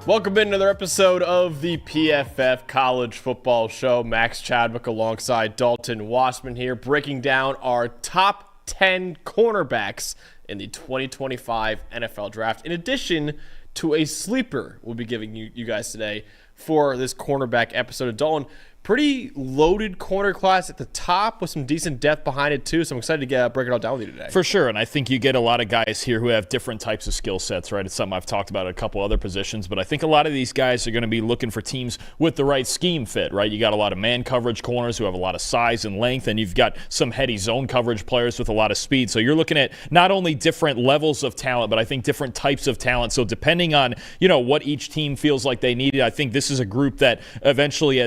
Welcome in another episode of the PFF College Football Show. Max Chadwick alongside Dalton Wasserman here, breaking down our top 10 cornerbacks in the 2025 NFL Draft, in addition to a sleeper we'll be giving you guys today for this cornerback episode of Dalton. Pretty loaded corner class at the top with some decent depth behind it too, so I'm excited to break it all down with you today. For sure, and I think you get a lot of guys here who have different types of skill sets, right? It's something I've talked about at a couple other positions, but I think a lot of these guys are going to be looking for teams with the right scheme fit, right? You got a lot of man coverage corners who have a lot of size and length, and you've got some heady zone coverage players with a lot of speed. So you're looking at not only different levels of talent, but I think different types of talent. So depending on, what each team feels like they need, I think this is a group that eventually,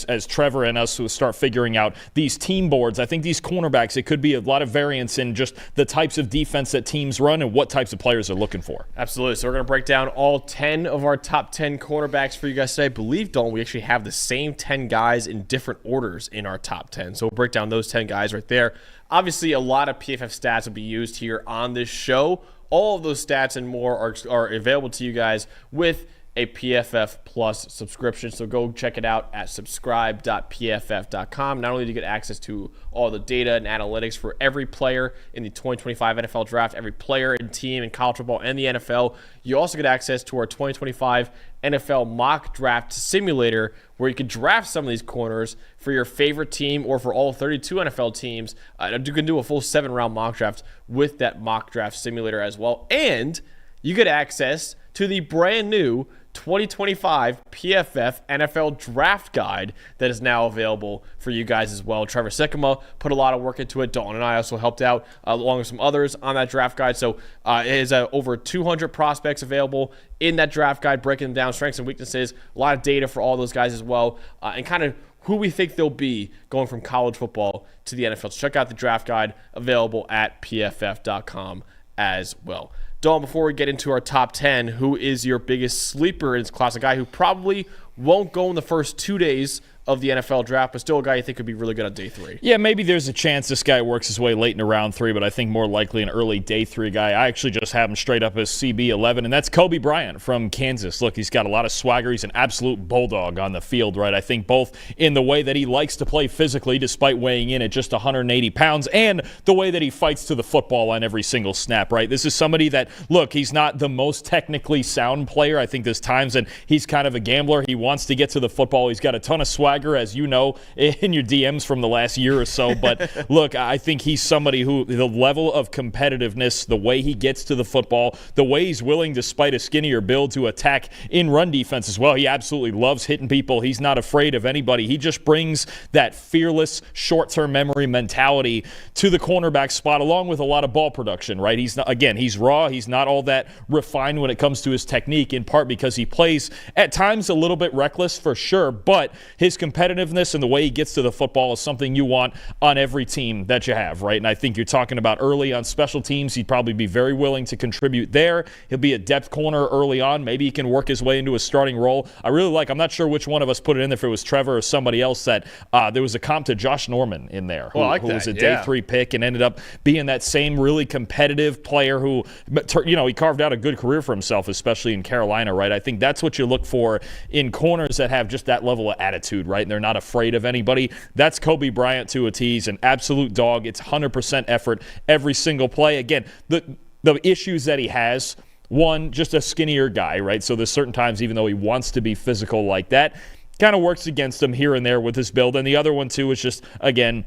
as Trevor and us who start figuring out these team boards, I think these cornerbacks, it could be a lot of variance in just the types of defense that teams run and what types of players they're looking for. Absolutely. So we're going to break down all 10 of our top 10 cornerbacks for you guys today. I believe, Dalton, we actually have the same 10 guys in different orders in our top 10. So we'll break down those 10 guys right there. Obviously, a lot of PFF stats will be used here on this show. All of those stats and more are available to you guys with a PFF Plus subscription. So go check it out at subscribe.pff.com. Not only do you get access to all the data and analytics for every player in the 2025 NFL Draft, every player and team in college football and the NFL, you also get access to our 2025 NFL Mock Draft Simulator, where you can draft some of these corners for your favorite team or for all 32 NFL teams. You can do a full 7-round mock draft with that Mock Draft Simulator as well. And you get access to the brand new 2025 PFF NFL Draft Guide that is now available for you guys as well. Trevor Sikkema put a lot of work into it. Dalton and I also helped out along with some others on that draft guide. So it is over 200 prospects available in that draft guide, breaking them down, strengths and weaknesses, a lot of data for all those guys as well, and kind of who we think they'll be going from college football to the NFL. So check out the draft guide available at pff.com as well. Dawn, before we get into our top 10, who is your biggest sleeper in this class? A guy who probably won't go in the first 2 days of the NFL draft, but still a guy you think could be really good on day 3. Yeah, maybe there's a chance this guy works his way late in round 3, but I think more likely an early day 3 guy. I actually just have him straight up as CB11, and that's Coby Bryant from Kansas. Look, he's got a lot of swagger. He's an absolute bulldog on the field, right? I think both in the way that he likes to play physically, despite weighing in at just 180 pounds, and the way that he fights to the football on every single snap, right? This is somebody that, look, he's not the most technically sound player. I think there's times, and he's kind of a gambler. He wants to get to the football. He's got a ton of swagger, as you know, in your DMs from the last year or so. But look, I think he's somebody who, the level of competitiveness, the way he gets to the football, the way he's willing, despite a skinnier build, to attack in run defense as well. He absolutely loves hitting people. He's not afraid of anybody. He just brings that fearless, short-term memory mentality to the cornerback spot, along with a lot of ball production, right? He's not, again, he's raw. He's not all that refined when it comes to his technique, in part because he plays at times a little bit reckless, for sure, but his competitiveness and the way he gets to the football is something you want on every team that you have, right? And I think you're talking about early on special teams. He'd probably be very willing to contribute there. He'll be a depth corner early on. Maybe he can work his way into a starting role. I'm not sure which one of us put it in there, if it was Trevor or somebody else, that there was a comp to Josh Norman in there, who was a day 3 pick and ended up being that same really competitive player who, he carved out a good career for himself, especially in Carolina, right? I think that's what you look for in corners that have just that level of attitude, right? And they're not afraid of anybody. That's Coby Bryant to a T. He's an absolute dog. It's 100% effort every single play. Again, the issues that he has, one, just a skinnier guy, right? So there's certain times, even though he wants to be physical like that, kind of works against him here and there with his build. And the other one, too, is just, again,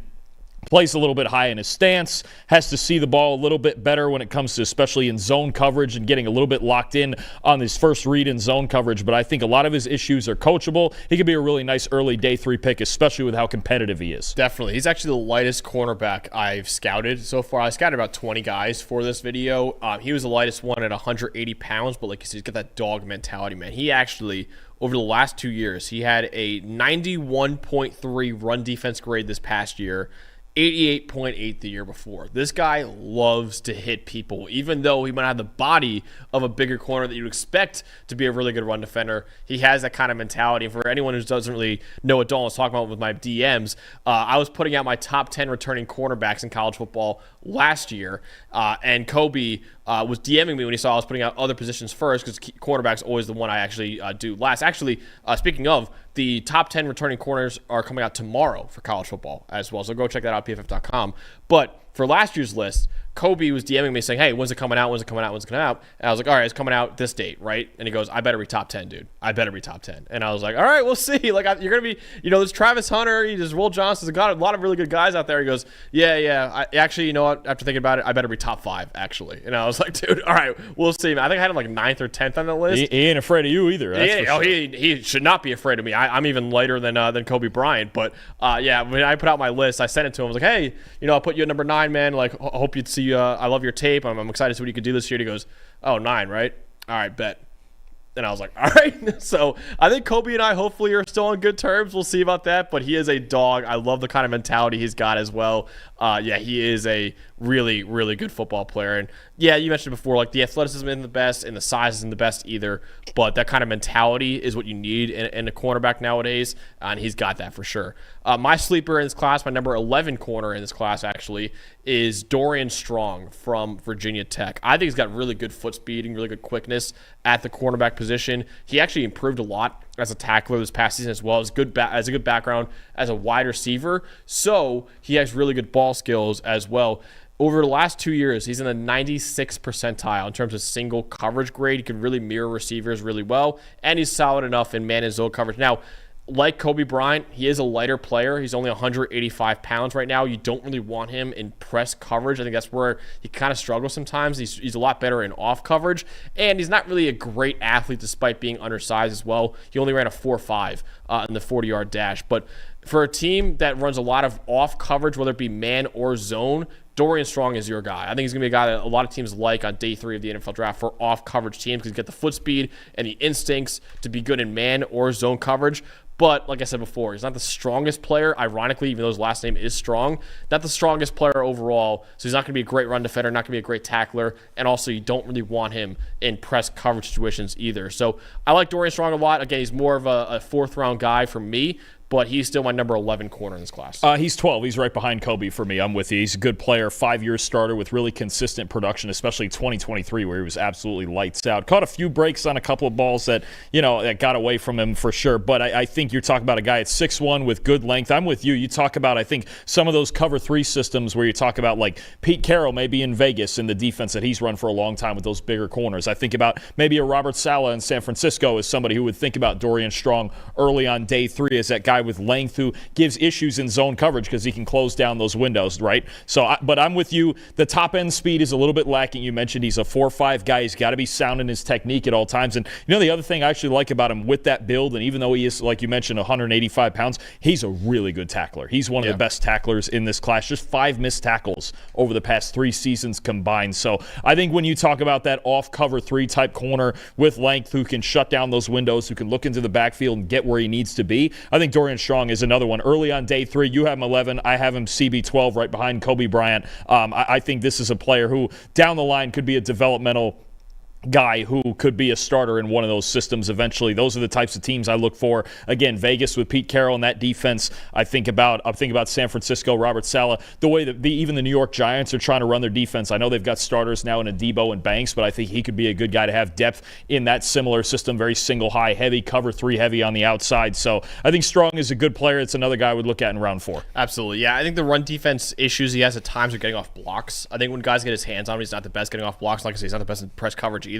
plays a little bit high in his stance, has to see the ball a little bit better when it comes to, especially in zone coverage, and getting a little bit locked in on his first read in zone coverage. But I think a lot of his issues are coachable. He could be a really nice early day 3 pick, especially with how competitive he is. Definitely. He's actually the lightest cornerback I've scouted so far. I scouted about 20 guys for this video. He was the lightest one at 180 pounds, but like you said, he's got that dog mentality, man. He actually, over the last 2 years, he had a 91.3 run defense grade this past year, 88.8 the year before. This guy loves to hit people, even though he might have the body of a bigger corner that you'd expect to be a really good run defender. He has that kind of mentality. And for anyone who doesn't really know what Dalton was talking about with my DMs, I was putting out my top 10 returning cornerbacks in college football last year, and Kobe was DMing me when he saw I was putting out other positions first, because cornerback's always the one I actually do last. Actually, speaking of, the top 10 returning corners are coming out tomorrow for college football as well, so go check that out, pff.com. But for last year's list, Kobe was DMing me saying, hey, when's it coming out? When's it coming out? When's it coming out? And I was like, all right, it's coming out this date, right? And he goes, I better be top 10, dude. I better be top 10. And I was like, all right, we'll see. Like, you're going to be, there's Travis Hunter, there's Will Johnson, there's got a lot of really good guys out there. He goes, yeah. Actually, you know what? After thinking about it, I better be top 5, actually. And I was like, dude, all right, we'll see. I think I had him like 9th or 10th on the list. He ain't afraid of you either. He should not be afraid of me. I'm even lighter than Kobe Bryant. But yeah, when I put out my list, I sent it to him. I was like, hey, I'll put you at number 9, man. Like, hope you'd see. I love your tape. I'm excited to see what you could do this year. He goes, oh, 9, right? All right, bet. And I was like, all right. So I think Kobe and I hopefully are still on good terms. We'll see about that. But he is a dog. I love the kind of mentality he's got as well. Yeah, he is a really, really good football player. And yeah, you mentioned before, like the athleticism isn't the best and the size isn't the best either. But that kind of mentality is what you need in a cornerback nowadays. And he's got that for sure. My sleeper in this class, my number 11 corner in this class actually, is Dorian Strong from Virginia Tech. I think he's got really good foot speed and really good quickness at the cornerback position. He actually improved a lot as a tackler this past season as well. As a good background as a wide receiver. So he has really good ball skills as well. Over the last 2 years, he's in the 96th percentile in terms of single coverage grade. He can really mirror receivers really well, and he's solid enough in man and zone coverage. Now, like Kobe Bryant, he is a lighter player. He's only 185 pounds right now. You don't really want him in press coverage. I think that's where he kind of struggles sometimes. He's a lot better in off coverage, and he's not really a great athlete despite being undersized as well. He only ran a 4.5 in the 40-yard dash. But for a team that runs a lot of off coverage, whether it be man or zone, Dorian Strong is your guy. I think he's going to be a guy that a lot of teams like on day 3 of the NFL draft for off-coverage teams because he's got the foot speed and the instincts to be good in man or zone coverage. But like I said before, he's not the strongest player. Ironically, even though his last name is Strong, not the strongest player overall. So he's not going to be a great run defender, not going to be a great tackler. And also, you don't really want him in press coverage situations either. So I like Dorian Strong a lot. Again, he's more of a 4th-round guy for me. But he's still my number 11 corner in this class. He's 12. He's right behind Kobe for me. I'm with you. He's a good player, 5-year starter with really consistent production, especially 2023 where he was absolutely lights out. Caught a few breaks on a couple of balls that got away from him for sure. But I think you're talking about a guy at 6'1" with good length. I'm with you. You talk about, I think, some of those cover 3 systems where you talk about like Pete Carroll maybe in Vegas in the defense that he's run for a long time with those bigger corners. I think about maybe a Robert Saleh in San Francisco as somebody who would think about Dorian Strong early on day 3 as that guy with length who gives issues in zone coverage because he can close down those windows, right? So, but I'm with you. The top end speed is a little bit lacking. You mentioned he's a 4.5 guy. He's got to be sound in his technique at all times. And the other thing I actually like about him with that build, and even though he is, like you mentioned, 185 pounds, he's a really good tackler. He's one of the best tacklers in this class. Just 5 missed tackles over the past 3 seasons combined. So I think when you talk about that off cover 3 type corner with length who can shut down those windows, who can look into the backfield and get where he needs to be, I think Dorian Strong is another one. Early on day 3, you have him 11. I have him CB12 right behind Kobe Bryant. I think this is a player who down the line could be a developmental guy who could be a starter in one of those systems eventually. Those are the types of teams I look for. Again, Vegas with Pete Carroll and that defense. I'm thinking about San Francisco, Robert Saleh, the way that even the New York Giants are trying to run their defense. I know they've got starters now in Adebo and Banks, but I think he could be a good guy to have depth in that similar system. Very single high heavy, cover 3 heavy on the outside. So I think Strong is a good player. It's another guy I would look at in round 4. Absolutely. Yeah, I think the run defense issues he has at times are getting off blocks. I think when guys get his hands on him, he's not the best getting off blocks. Like I say, he's not the best in press coverage either.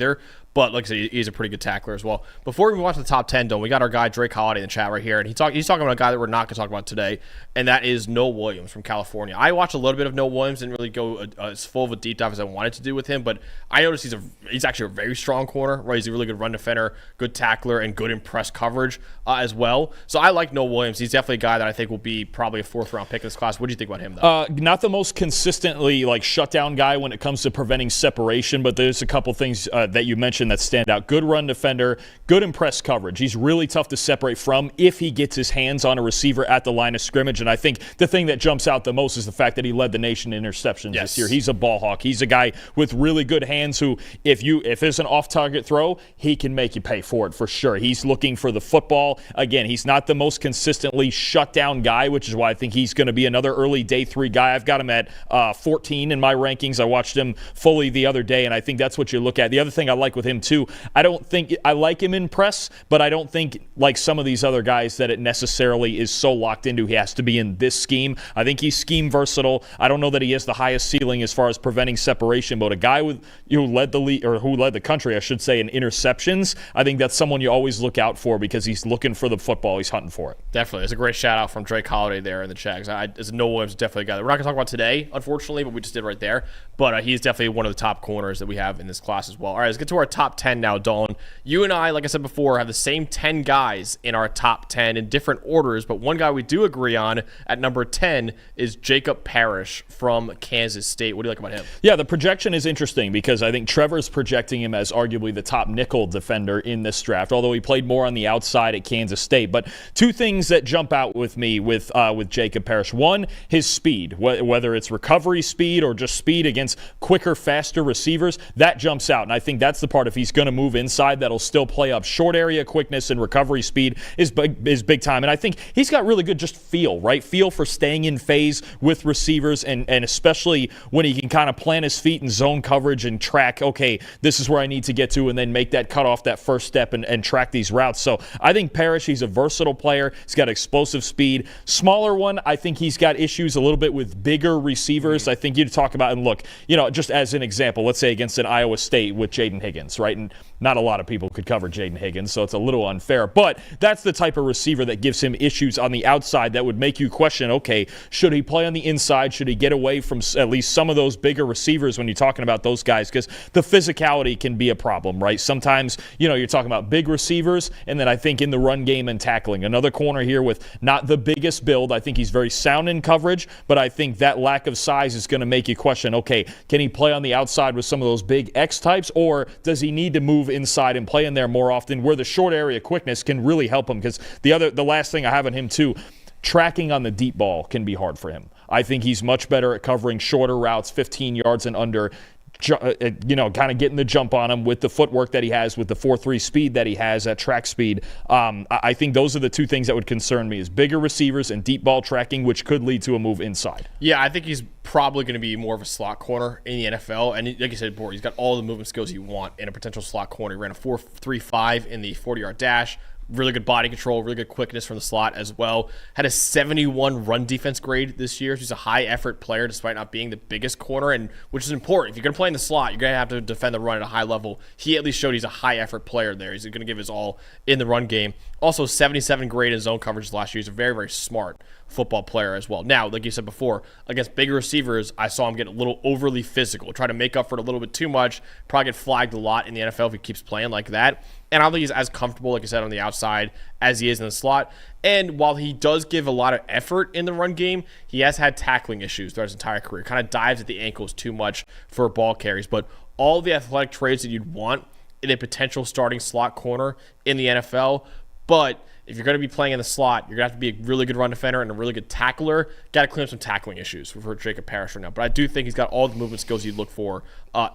But like I said, he's a pretty good tackler as well. Before we move on to the top 10, though, we got our guy Drake Holiday in the chat right here. And he's talking about a guy that we're not going to talk about today, and that is Noah Williams from California. I watched a little bit of Noah Williams, didn't really go as full of a deep dive as I wanted to do with him, but I noticed he's actually a very strong corner, right? He's a really good run defender, good tackler, and good in press coverage as well. So I like Noah Williams. He's definitely a guy that I think will be probably a 4th-round pick in this class. What do you think about him, though? Not the most consistently shutdown guy when it comes to preventing separation, but there's a couple things that you mentioned that stand out. Good run defender, good in press coverage. He's really tough to separate from if he gets his hands on a receiver at the line of scrimmage. And I think the thing that jumps out the most is the fact that he led the nation in interceptions this year. He's a ball hawk. He's a guy with really good hands who, if it's an off-target throw, he can make you pay for it for sure. He's looking for the football. Again, he's not the most consistently shut down guy, which is why I think he's going to be another early day 3 guy. I've got him at 14 in my rankings. I watched him fully the other day, and I think that's what you look at. The other thing I like with him too, I like him in press, but I don't think like some of these other guys that it necessarily is so locked into he has to be in this scheme. I think he's scheme versatile. I don't know that he has the highest ceiling as far as preventing separation, but a guy who led the league, or who led the country, I should say, in interceptions, I think that's someone you always look out for because he's looking for the football. He's hunting for it. Definitely. It's a great shout out from Drake Holiday there in the chat. As Noah Williams, definitely a guy that we're not going to talk about today, unfortunately, but we just did right there. But he's definitely one of the top corners that we have in this class as well. All right, let's get to our top 10 now, Dalton. You and I, like I said before, have the same 10 guys in our top 10 in different orders, but one guy we do agree on at number 10 is Jacob Parrish from Kansas State. What do you like about him? Yeah, the projection is interesting because I think Trevor's projecting him as arguably the top nickel defender in this draft, although he played more on the outside at Kansas State. But two things that jump out with me with Jacob Parrish. One, his speed, whether it's recovery speed or just speed against quicker, faster receivers, that jumps out. And I think that's the part, if he's going to move inside, that'll still play up. Short area quickness and recovery speed is big time. And I think he's got really good just feel, right? Feel for staying in phase with receivers, and especially when he can kind of plant his feet in zone coverage and track, okay, this is where I need to get to, and then make that cut off that first step and track these routes. So I think Parrish, he's a versatile player. He's got explosive speed. Smaller one, I think he's got issues a little bit with bigger receivers. I think you'd talk about, and look, just as an example, let's say against an Iowa State with Jaden Higgins, right? And not a lot of people could cover Jaden Higgins, so it's a little unfair. But that's the type of receiver that gives him issues on the outside that would make you question, okay, should he play on the inside? Should he get away from at least some of those bigger receivers when you're talking about those guys? Because the physicality can be a problem, right? Sometimes, you're talking about big receivers, and then I think in the run game and tackling. Another corner here with not the biggest build. I think he's very sound in coverage, but I think that lack of size is going to make you question, okay, can he play on the outside with some of those big X types, or does he need to move inside and play in there more often where the short area quickness can really help him? Because the last thing I have on him too, tracking on the deep ball can be hard for him. I think he's much better at covering shorter routes, 15 yards and under, kind of getting the jump on him with the footwork that he has, with the 4.3 speed that he has at track speed. I think those are the two things that would concern me, is bigger receivers and deep ball tracking, which could lead to a move inside. Yeah, I think he's probably going to be more of a slot corner in the NFL. And like you said before, he's got all the movement skills you want in a potential slot corner. He ran a 4.35 in the 40-yard dash. Really good body control, really good quickness from the slot as well. Had a 71 run defense grade this year. He's a high-effort player despite not being the biggest corner, and which is important. If you're going to play in the slot, you're going to have to defend the run at a high level. He at least showed he's a high-effort player there. He's going to give his all in the run game. Also, 77 grade in zone coverage last year. He's a very, very smart football player as well. Now, like you said before, against bigger receivers, I saw him get a little overly physical, try to make up for it a little bit too much, probably get flagged a lot in the NFL if he keeps playing like that. And I don't think he's as comfortable, like I said, on the outside as he is in the slot. And while he does give a lot of effort in the run game, he has had tackling issues throughout his entire career. Kind of dives at the ankles too much for ball carries. But all the athletic traits that you'd want in a potential starting slot corner in the NFL. But if you're going to be playing in the slot, you're going to have to be a really good run defender and a really good tackler. Got to clean up some tackling issues for Jacob Parrish right now. But I do think he's got all the movement skills you'd look for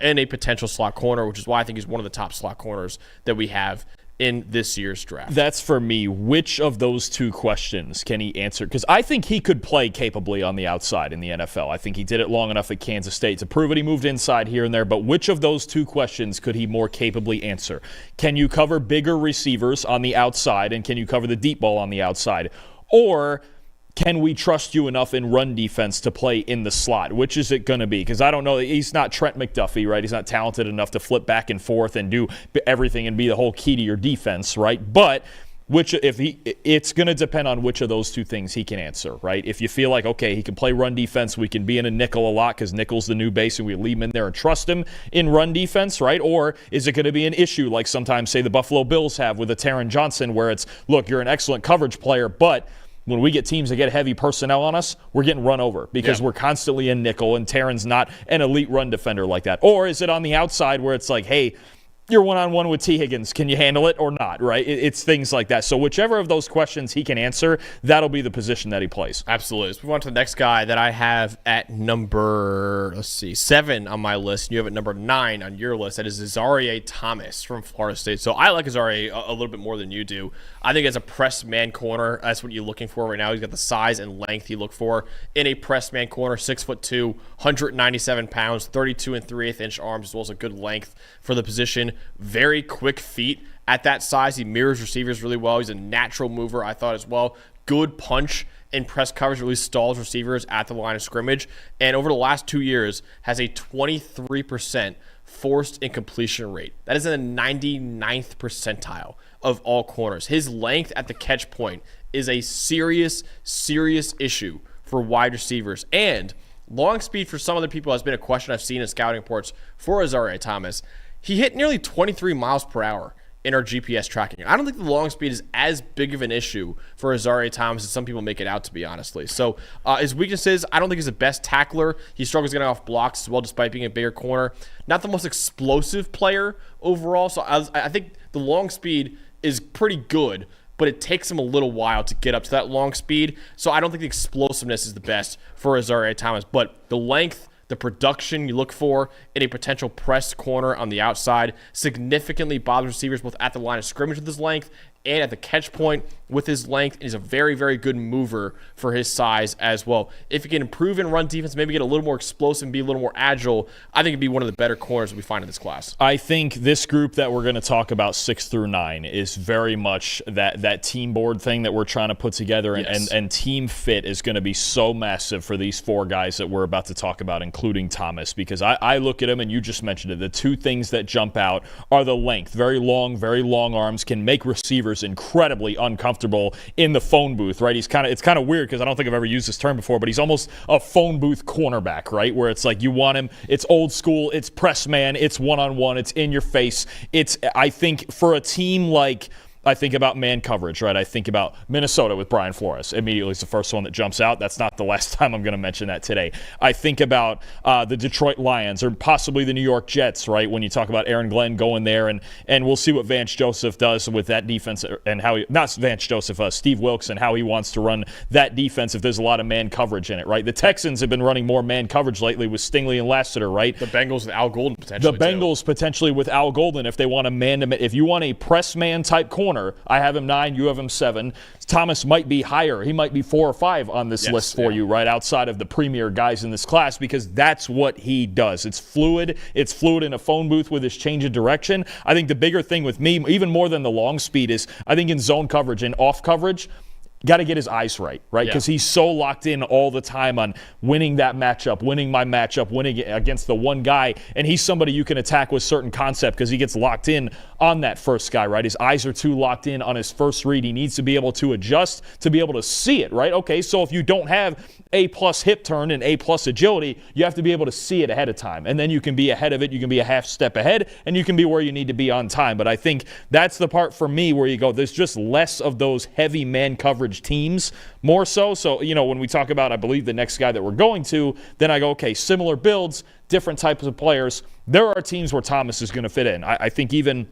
in a potential slot corner, which is why I think he's one of the top slot corners that we have in this year's draft. That's for me. Which of those two questions can he answer? Because I think he could play capably on the outside in the NFL. I think he did it long enough at Kansas State to prove it. He moved inside here and there. But which of those two questions could he more capably answer? Can you cover bigger receivers on the outside, and can you cover the deep ball on the outside? Or can we trust you enough in run defense to play in the slot? Which is it going to be? Because I don't know. He's not Trent McDuffie, right? He's not talented enough to flip back and forth and do everything and be the whole key to your defense, right? But it's going to depend on which of those two things he can answer, right? If you feel like, okay, he can play run defense, we can be in a nickel a lot because nickel's the new base and we leave him in there and trust him in run defense, right? Or is it going to be an issue like sometimes, say, the Buffalo Bills have with a Taron Johnson, where it's, look, you're an excellent coverage player, but when we get teams that get heavy personnel on us, we're getting run over because we're constantly in nickel, and Taron's not an elite run defender like that. Or is it on the outside where it's like, hey, you're one-on-one with T. Higgins. Can you handle it or not, right? It's things like that. So whichever of those questions he can answer, that'll be the position that he plays. Absolutely. Let's move on to the next guy that I have at number, 7 on my list. You have at number 9 on your list. That is Azareye'h Thomas from Florida State. So I like Azareye'h a little bit more than you do. I think as a press man corner, that's what you're looking for right now. He's got the size and length you look for in a press man corner. 6'2", 197 pounds, 32 3/8 inch arms, as well as a good length for the position. Very quick feet at that size. He mirrors receivers really well. He's a natural mover, I thought, as well. Good punch in press coverage, really stalls receivers at the line of scrimmage. And over the last 2 years, has a 23% forced incompletion rate. That is in the 99th percentile of all corners. His length at the catch point is a serious, serious issue for wide receivers. And long speed for some other people has been a question I've seen in scouting reports for Azareye'h Thomas. He hit nearly 23 miles per hour in our GPS tracking. I don't think the long speed is as big of an issue for Azareye'h Thomas as some people make it out to be, honestly. So his weaknesses, I don't think he's the best tackler. He struggles getting off blocks as well, despite being a bigger corner. Not the most explosive player overall. So I think the long speed is pretty good, but it takes him a little while to get up to that long speed. So I don't think the explosiveness is the best for Azareye'h Thomas, but the length, the production you look for in a potential press corner on the outside significantly bothers receivers both at the line of scrimmage with his length and at the catch point with his length. He's a very, very good mover for his size as well. If he can improve in run defense, maybe get a little more explosive and be a little more agile, I think it'd be one of the better corners that we find in this class. I think this group that we're going to talk about 6 through 9 is very much that team board thing that we're trying to put together, and team fit is going to be so massive for these 4 guys that we're about to talk about, including Thomas, because I look at him, and you just mentioned it, the 2 things that jump out are the length. Very long arms can make receivers incredibly uncomfortable in the phone booth, right? It's kind of weird because I don't think I've ever used this term before, but he's almost a phone booth cornerback, right? Where it's like you want him, it's old school, it's press man, it's one-on-one, it's in your face. I think for a team like, I think about man coverage, right? I think about Minnesota with Brian Flores. Immediately is the first one that jumps out. That's not the last time I'm going to mention that today. I think about the Detroit Lions or possibly the New York Jets, right? When you talk about Aaron Glenn going there, and we'll see what Vance Joseph does with that defense and how he, not Vance Joseph, Steve Wilkes, and how he wants to run that defense if there's a lot of man coverage in it, right? The Texans have been running more man coverage lately with Stingley and Lassiter, right? The Bengals with Al Golden potentially. The Bengals potentially with Al Golden if they want a man-to-man. If you want a press man type corner, I have him 9, you have him 7. Thomas might be higher. He might be 4 or 5 on this list for you, right, outside of the premier guys in this class, because that's what he does. It's fluid. It's fluid in a phone booth with his change of direction. I think the bigger thing with me, even more than the long speed, is I think in zone coverage and off coverage, got to get his eyes right? Because he's so locked in all the time on winning that matchup, winning my matchup, winning against the one guy. And he's somebody you can attack with certain concept because he gets locked in on that first guy, right? His eyes are too locked in on his first read. He needs to be able to adjust to be able to see it, right? Okay, so if you don't have A+ hip turn and A+ agility, you have to be able to see it ahead of time. And then you can be ahead of it. You can be a half step ahead, and you can be where you need to be on time. But I think that's the part for me where you go, there's just less of those heavy man coverage teams, more so. So, when we talk about, I believe, the next guy that we're going to, then I go, okay, similar builds, different types of players. There are teams where Thomas is going to fit in. I think even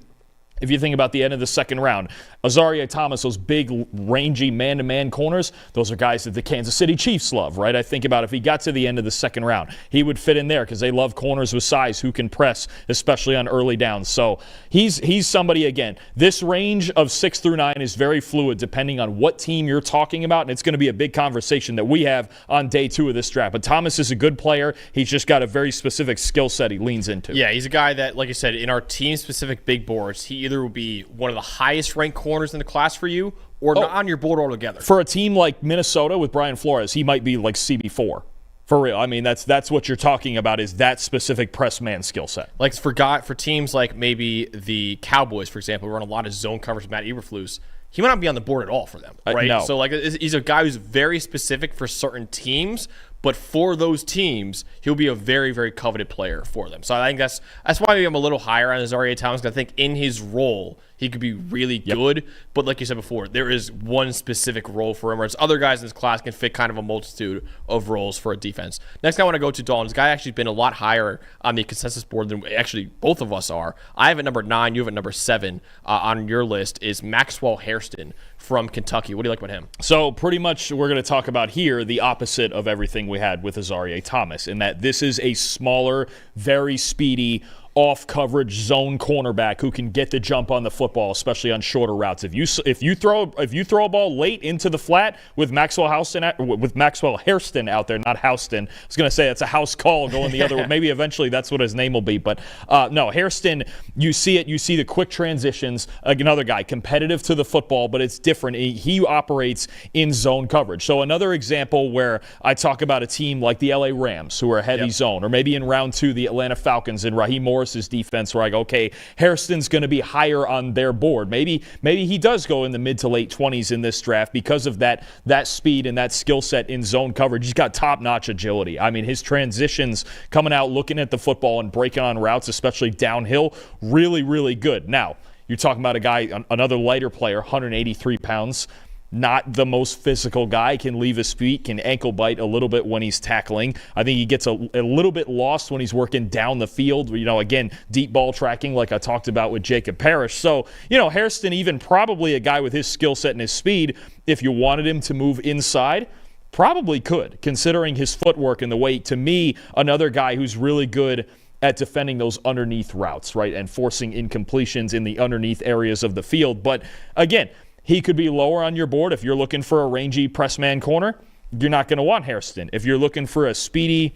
if you think about the end of the second round, Azareye'h Thomas, those big, rangy man-to-man corners, those are guys that the Kansas City Chiefs love, right? I think about if he got to the end of the second round, he would fit in there because they love corners with size who can press, especially on early downs. So he's somebody, again, this range of 6 through 9 is very fluid depending on what team you're talking about, and it's going to be a big conversation that we have on day 2 of this draft. But Thomas is a good player. He's just got a very specific skill set he leans into. Yeah, he's a guy that, like I said, in our team-specific big boards, he either will be one of the highest-ranked corners in the class for you or not on your board altogether. For a team like Minnesota with Brian Flores, he might be like CB4. For real. I mean, that's what you're talking about, is that specific press man skill set. Like for teams like maybe the Cowboys, for example, who run a lot of zone coverage with Matt Eberflus, he might not be on the board at all for them, right? No. So like he's a guy who's very specific for certain teams, but for those teams, he'll be a very, very coveted player for them. So I think that's why maybe I'm a little higher on Azareye'h Thomas, because I think in his role, he could be really good. But like you said before, there is one specific role for him, whereas other guys in this class can fit kind of a multitude of roles for a defense. Next guy I want to go to, Dalton. This guy actually been a lot higher on the consensus board than actually both of us are. I have at number 9, you have at number 7 on your list, is Maxwell Hairston from Kentucky. What do you like about him? So pretty much we're going to talk about here the opposite of everything we had with Azareye'h Thomas, in that this is a smaller, very speedy, off-coverage zone cornerback who can get the jump on the football, especially on shorter routes. If you throw a ball late into the flat with Maxwell Hairston out there, not Houston. I was going to say it's a house call going the other way. Maybe eventually that's what his name will be. But no, Hairston, you see it. You see the quick transitions. Another guy, competitive to the football, but it's different. He operates in zone coverage. So another example where I talk about a team like the LA Rams, who are heavy zone, or maybe in round 2, the Atlanta Falcons and Raheem Morris's defense, where I go, okay, Hairston's going to be higher on their board. Maybe he does go in the mid to late 20s in this draft because of that speed and that skill set in zone coverage. He's got top-notch agility. I mean, his transitions coming out, looking at the football and breaking on routes, especially downhill, really, really good. Now, you're talking about a guy, another lighter player, 183 pounds, not the most physical guy, can leave his feet, can ankle bite a little bit when he's tackling. I think he gets a little bit lost when he's working down the field. Again, deep ball tracking like I talked about with Jacob Parrish. So, Hairston, even probably a guy with his skill set and his speed, if you wanted him to move inside, probably could, considering his footwork and the weight. To me, another guy who's really good at defending those underneath routes, right, and forcing incompletions in the underneath areas of the field. But again, he could be lower on your board if you're looking for a rangy press man corner. You're not going to want Hairston. If you're looking for a speedy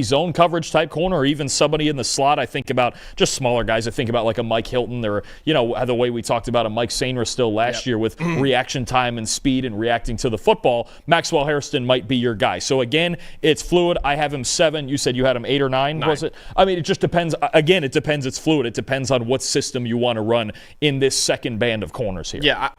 zone coverage type corner, or even somebody in the slot, I think about just smaller guys. I think about like a Mike Hilton, or the way we talked about a Mike Sainer still last year with reaction time and speed and reacting to the football. Maxwell Hairston might be your guy. So again, it's fluid. I have him 7. You said you had him 8 or 9, was it? I mean, it just depends. Again, it depends. It's fluid. It depends on what system you want to run in this second band of corners here. Yeah,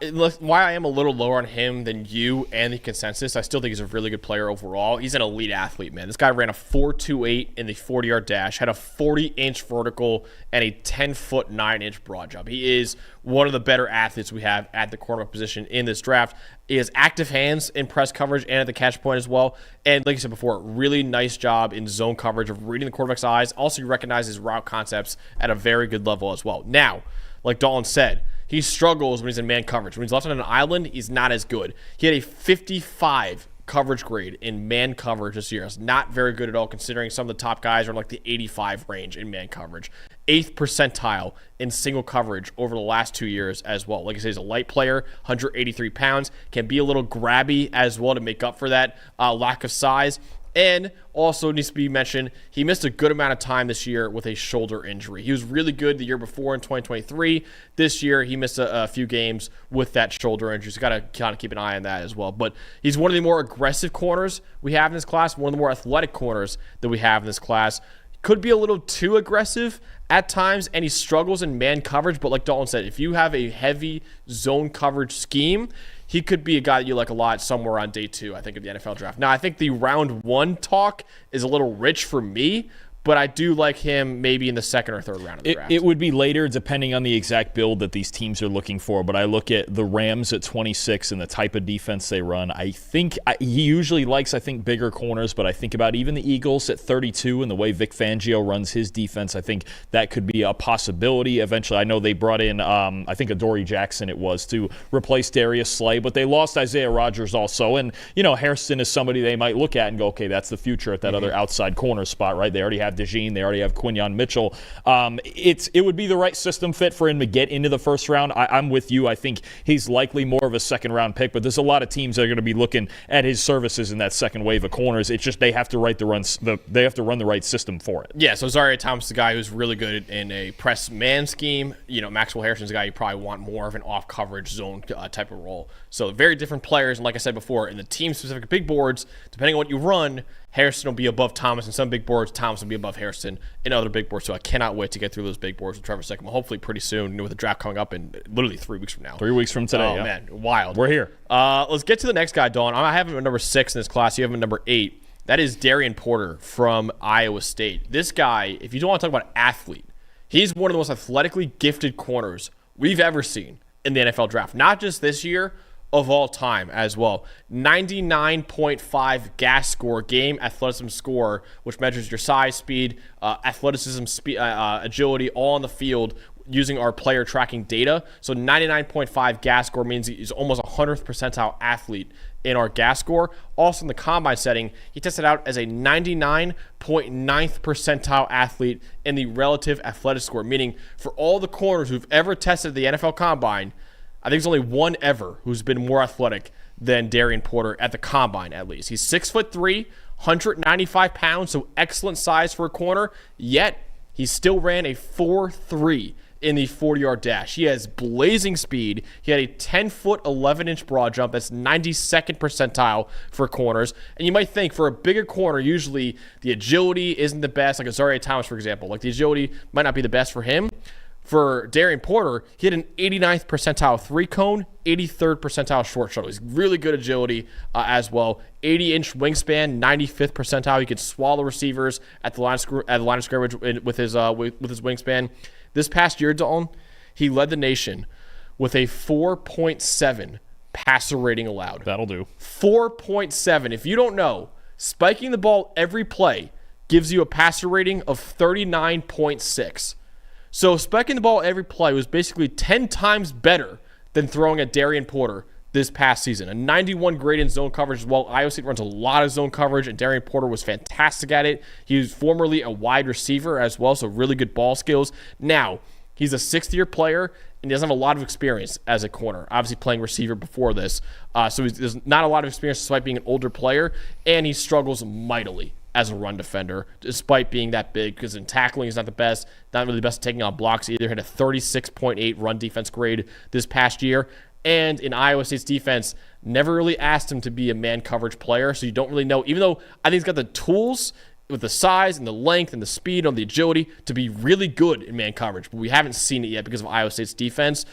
why I am a little lower on him than you and the consensus, I still think he's a really good player overall. He's an elite athlete, man. This guy ran a 4.28 in the 40-yard dash, had a 40-inch vertical, and a 10-foot 9-inch broad jump. He is one of the better athletes we have at the cornerback position in this draft. He has active hands in press coverage and at the catch point as well. And like I said before, really nice job in zone coverage of reading the quarterback's eyes. Also, he recognizes route concepts at a very good level as well. Now, like Dalton said, he struggles when he's in man coverage. When he's left on an island, he's not as good. He had a 55 coverage grade in man coverage this year. It's not very good at all, considering some of the top guys are in like the 85 range in man coverage. 8th percentile in single coverage over the last 2 years as well. Like I say, he's a light player, 183 pounds, can be a little grabby as well to make up for that lack of size. And also needs to be mentioned, he missed a good amount of time this year with a shoulder injury. He was really good the year before in 2023. This year, he missed a few games with that shoulder injury. So got to kind of keep an eye on that as well. But he's one of the more aggressive corners we have in this class, one of the more athletic corners that we have in this class. Could be a little too aggressive at times, and he struggles in man coverage. But like Dalton said, if you have a heavy zone coverage scheme, he could be a guy that you like a lot somewhere on day 2, I think, of the NFL draft. Now, I think the round 1 talk is a little rich for me, but I do like him maybe in the 2nd or 3rd round of the draft. It would be later depending on the exact build that these teams are looking for, but I look at the Rams at 26 and the type of defense they run. I think he usually likes, bigger corners, but I think about even the Eagles at 32 and the way Vic Fangio runs his defense. I think that could be a possibility eventually. I know they brought in, I think Adoree Jackson it was, to replace Darius Slay, but they lost Isaiah Rodgers also, and Hairston is somebody they might look at and go, okay, that's the future at that other outside corner spot, right? They already have DeJean, they already have Quinyon Mitchell. It would be the right system fit for him to get into the first round. I'm with you. I think he's likely more of a 2nd round pick, but there's a lot of teams that are going to be looking at his services in that second wave of corners. It's just they have to run the right system for it. Yeah, so Azareye'h Thomas is a guy who's really good in a press man scheme. Maxwell Hairston's a guy you probably want more of an off coverage zone type of role. So very different players, and like I said before, in the team specific big boards, depending on what you run, Hairston will be above Thomas in some big boards. Thomas will be above Hairston in other big boards. So I cannot wait to get through those big boards with Trevor Sickman. Hopefully pretty soon, with the draft coming up in literally 3 weeks from now. 3 weeks from today. Oh, man. Wild. We're here. Let's get to the next guy, Dawn. I have him at number 6 in this class. You have him at number 8. That is Darien Porter from Iowa State. This guy, if you don't want to talk about athlete, He's one of the most athletically gifted corners we've ever seen in the NFL draft. Not just this year, of all time as well. 99.5 GAS score, game athleticism score, which measures your size, speed, athleticism, agility, all on the field using our player tracking data. So 99.5 GAS score means he's almost a 100th percentile athlete in our GAS score. Also in the combine setting, he tested out as a 99.9th percentile athlete in the relative athletic score, meaning for all the corners who've ever tested the NFL combine, I think there's only one ever who's been more athletic than Darien Porter at the combine, at least. He's 6'3", 195 pounds, so excellent size for a corner, yet he still ran a 4.3 in the 40-yard dash. He has blazing speed. He had a 10-foot, 11-inch broad jump. That's 92nd percentile for corners. And you might think for a bigger corner, usually the agility isn't the best, like Azareye'h Thomas, for example. Like the agility might not be the best for him. For Darien Porter, he had an 89th percentile 3-cone, 83rd percentile short shuttle. He's really good agility as well. 80-inch wingspan, 95th percentile. He could swallow receivers at the line of scrimmage with his wingspan. This past year, Dalton, he led the nation with a 4.7 passer rating allowed. That'll do. 4.7. If you don't know, spiking the ball every play gives you a passer rating of 39.6. So spiking the ball every play was basically 10 times better than throwing at Darien Porter this past season. A 91 grade in zone coverage as well. Iowa State runs a lot of zone coverage, and Darien Porter was fantastic at it. He was formerly a wide receiver as well, so really good ball skills. Now, he's a sixth-year player, and he doesn't have a lot of experience as a corner, obviously playing receiver before this. So there's not a lot of experience despite being an older player, and he struggles mightily as a run defender, despite being that big, because in tackling he's not the best, not really the best at taking on blocks either. Had a 36.8 run defense grade this past year, and in Iowa State's defense, never really asked him to be a man coverage player, so you don't really know, even though I think he's got the tools with the size and the length and the speed and the agility to be really good in man coverage, but we haven't seen it yet because of Iowa State's defense.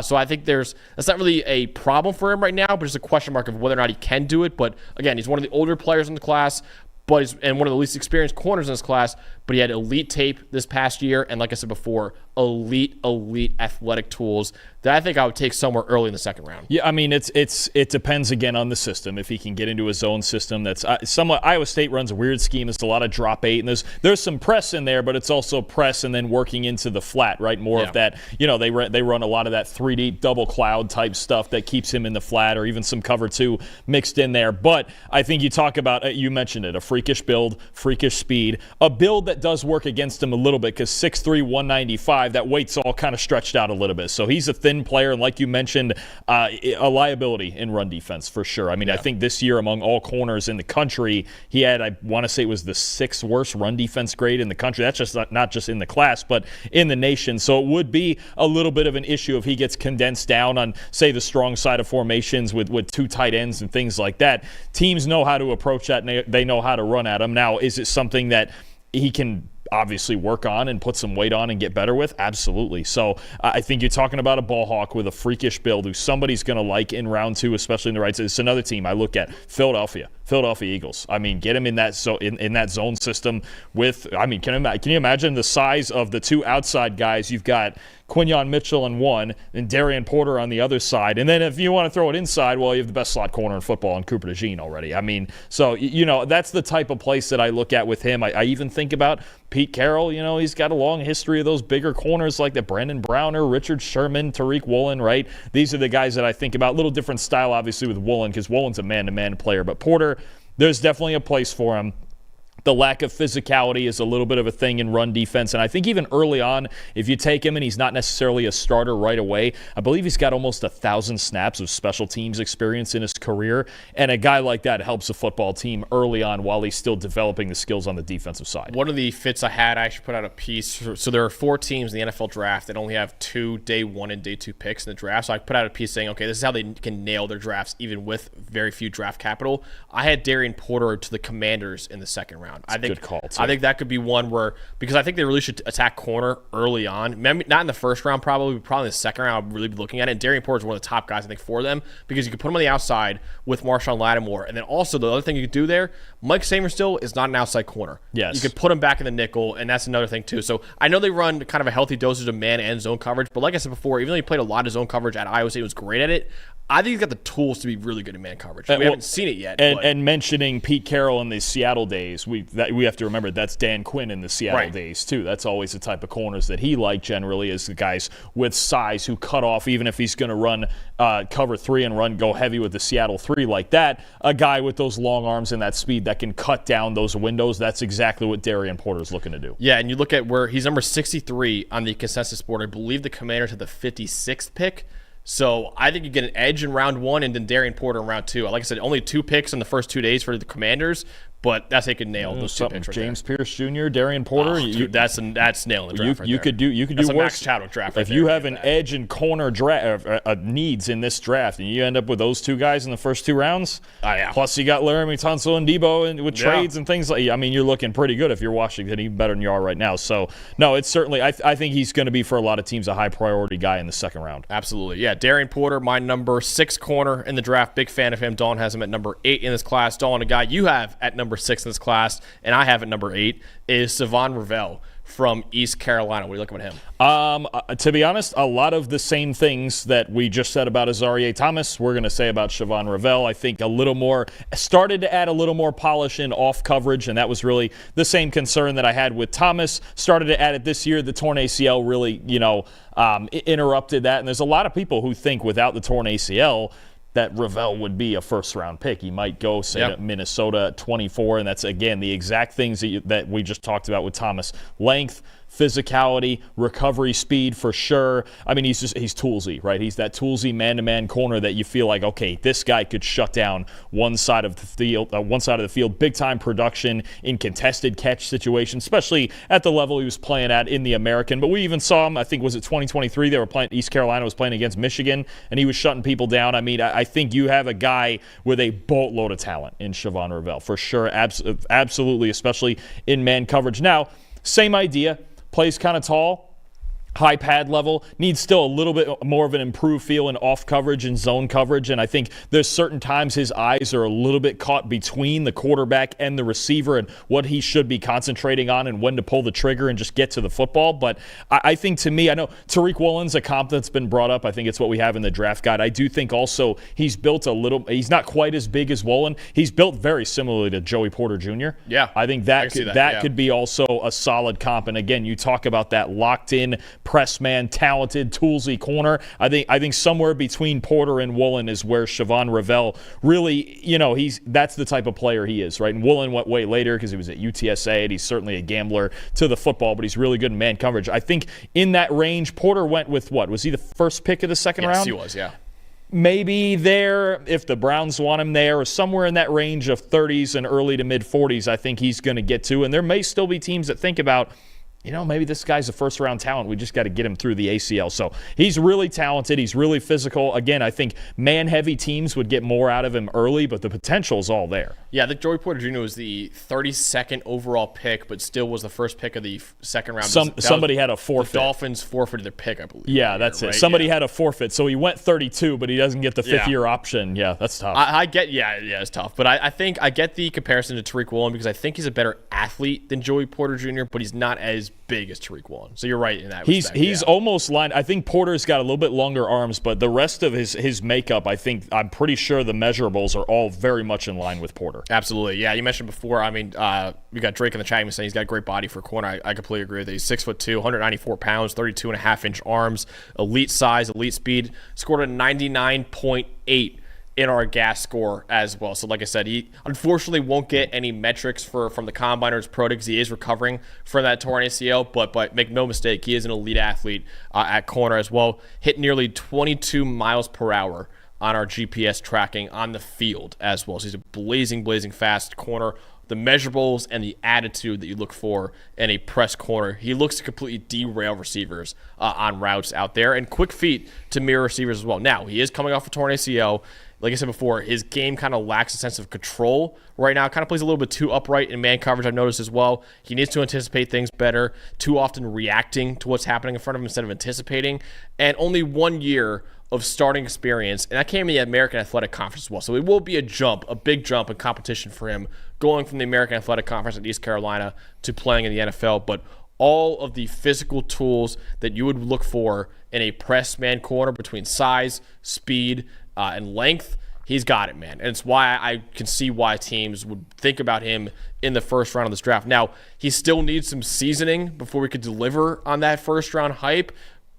So I think that's not really a problem for him right now, but it's a question mark of whether or not he can do it. But again, he's one of the older players in the class, and one of the least experienced corners in this class, but he had elite tape this past year, and like I said before, elite athletic tools that I think I would take somewhere early in the second round. Yeah, I mean, it depends again on the system. If he can get into his own system, that's somewhat. Iowa State runs a weird scheme. There's a lot of drop 8, and there's some press in there, but it's also press and then working into the flat, right? More of that. You know, they run a lot of that 3D double cloud type stuff that keeps him in the flat, or even some cover 2 mixed in there. But I think you talk about, you mentioned it, a freakish build, freakish speed, a build that does work against him a little bit because 6'3", 195, that weight's all kind of stretched out a little bit. So he's a thin player, and like you mentioned, a liability in run defense for sure. I mean, I think this year among all corners in the country, he had, I want to say it was the 6th worst run defense grade in the country. That's just not just in the class, but in the nation. So it would be a little bit of an issue if he gets condensed down on, say, the strong side of formations with 2 tight ends and things like that. Teams know how to approach that, and they know how to run at him. Now, is it something that he can obviously work on and put some weight on and get better with? Absolutely. So I think you're talking about a ball hawk with a freakish build who somebody's going to like in round 2, especially in the right side. It's another team I look at, Philadelphia Eagles. I mean, get him in that in that zone system with, I mean, can you imagine the size of the 2 outside guys? You've got Quinyon Mitchell on one and Darien Porter on the other side. And then if you want to throw it inside, well, you have the best slot corner in football in Cooper DeJean already. I mean, so, you know, that's the type of place that I look at with him. I even think about Pete Carroll. You know, he's got a long history of those bigger corners like the Brendan Browner, Richard Sherman, Tariq Woolen, right? These are the guys that I think about. A little different style, obviously, with Woolen, because Woolen's a man-to-man player. But Porter, there's definitely a place for him. The lack of physicality is a little bit of a thing in run defense. And I think even early on, if you take him and he's not necessarily a starter right away, I believe he's got almost 1,000 snaps of special teams experience in his career. And a guy like that helps a football team early on while he's still developing the skills on the defensive side. One of the fits I actually put out a piece. So there are 4 teams in the NFL draft that only have 2 day 1 and day 2 picks in the draft. So I put out a piece saying, okay, this is how they can nail their drafts even with very few draft capital. I had Darien Porter to the Commanders in the second round. Good call, too. I think that could be one where, because I think they really should attack corner early on. Maybe not in the first round, probably in the second round. I'll really be looking at it. And Darien Porter is one of the top guys, I think, for them, because you could put him on the outside with Marshawn Lattimore. And then also the other thing you could do there, Mike Samerstill is not an outside corner. Yes. You could put him back in the nickel, and that's another thing, too. So I know they run kind of a healthy dosage of man and zone coverage, but like I said before, even though he played a lot of zone coverage at Iowa State, he was great at it. I think he's got the tools to be really good at man coverage. We haven't seen it yet. And mentioning Pete Carroll in the Seattle days, we have to remember that's Dan Quinn in the Seattle days too. That's always the type of corners that he liked generally, is the guys with size who cut off, even if he's going to run cover 3 and go heavy with the Seattle 3 like that. A guy with those long arms and that speed that can cut down those windows. That's exactly what Darien Porter is looking to do. Yeah, and you look at where he's number 63 on the consensus board. I believe the Commanders had the 56th pick. So I think you get an edge in round 1 and then Darien Porter in round 2. Like I said, only 2 picks in the first 2 days for the Commanders, but that's how you can nail those 2 picks right James there. Pierce Jr., Darien Porter. Dude, that's nailing the draft you could do that's a worse. Max Chadwick draft right if there. You have an edge and corner needs in this draft, and you end up with those 2 guys in the first 2 rounds. Plus you got Laramie Tunsil and Debo and with trades and things like. I mean, you're looking pretty good if you're Washington, even better than you are right now. So no, it's certainly. I think he's going to be for a lot of teams a high priority guy in the second round. Absolutely, yeah. Darien Porter, my number 6 corner in the draft. Big fan of him. Dawn has him at number 8 in this class. Dawn, a guy you have at number 6 in this class, and I have at number 8, is Shavon Revel from East Carolina. What are you looking at him? To be honest, a lot of the same things that we just said about Azareye'h Thomas, we're going to say about Shavon Revel. I think started to add a little more polish in off coverage, and that was really the same concern that I had with Thomas. Started to add it this year. The torn ACL really, interrupted that. And there's a lot of people who think without the torn ACL that Revel would be a first-round pick. He might go, say, to Minnesota at 24, and that's, again, the exact things that we just talked about with Thomas. Length, physicality, recovery speed for sure. I mean, he's toolsy, right? He's that toolsy man-to-man corner that you feel like, okay, this guy could shut down one side of the field. Big-time production in contested catch situations, especially at the level he was playing at in the American. But we even saw him, I think, was it 2023? They were playing, East Carolina was playing against Michigan, and he was shutting people down. I mean, I think you have a guy with a boatload of talent in Shavon Revel, for sure. Absolutely, especially in man coverage. Now, same idea. Plays kind of tall, high pad level, needs still a little bit more of an improved feel in off coverage and zone coverage. And I think there's certain times his eyes are a little bit caught between the quarterback and the receiver and what he should be concentrating on and when to pull the trigger and just get to the football. But I think, to me, I know Tariq Woolen's a comp that's been brought up. I think it's what we have in the draft guide. I do think also he's not quite as big as Woolen. He's built very similarly to Joey Porter Jr. Yeah. I think that could be also a solid comp. And again, you talk about that locked in press man, talented, toolsy corner. I think somewhere between Porter and Woolen is where Shavon Revel really, that's the type of player he is, right? And Woolen went way later because he was at UTSA, and he's certainly a gambler to the football, but he's really good in man coverage. I think in that range, Porter went with what? Was he the first pick of the second round? Yes, he was, yeah. Maybe there, if the Browns want him there, or somewhere in that range of 30s and early to mid 40s, I think he's going to get to. And there may still be teams that think about, maybe this guy's a first-round talent. We just got to get him through the ACL. So he's really talented. He's really physical. Again, I think man-heavy teams would get more out of him early, but the potential's all there. Yeah, I think Joey Porter Jr. was the 32nd overall pick, but still was the first pick of the second round. Somebody had a forfeit. The Dolphins forfeited their pick, I believe. Yeah, that's it. Right? Somebody had a forfeit, so he went 32, but he doesn't get the fifth-year option. Yeah, that's tough. I get, it's tough. But I think I get the comparison to Tariq Woolen because I think he's a better athlete than Joey Porter Jr., but he's not as big as Tariq Woolen. So you're right in that respect. He's almost lined. I think Porter's got a little bit longer arms, but the rest of his makeup, I'm pretty sure the measurables are all very much in line with Porter. Absolutely. Yeah, you mentioned before, we got Drake in the chat saying he's got a great body for a corner. I completely agree with that. He's 6'2", 194 pounds, 32.5-inch arms, elite size, elite speed, scored a 99.8 in our gas score as well. So like I said, he unfortunately won't get any metrics from the combine or his pro day because he is recovering from that torn ACL, but make no mistake, he is an elite athlete at corner as well. Hit nearly 22 miles per hour on our GPS tracking on the field as well. So he's a blazing fast corner. The measurables and the attitude that you look for in a press corner. He looks to completely derail receivers on routes out there, and quick feet to mirror receivers as well. Now, he is coming off a torn ACL. like I said before, his game kind of lacks a sense of control right now. Kind of plays a little bit too upright in man coverage, I've noticed as well. He needs to anticipate things better, too often reacting to what's happening in front of him instead of anticipating. And only 1 year of starting experience, and that came in the American Athletic Conference as well. So it will be a big jump in competition for him going from the American Athletic Conference at East Carolina to playing in the NFL. But all of the physical tools that you would look for in a press man corner between size, speed, and length, he's got it, man. And it's why I can see why teams would think about him in the first round of this draft. Now, he still needs some seasoning before we could deliver on that first round hype,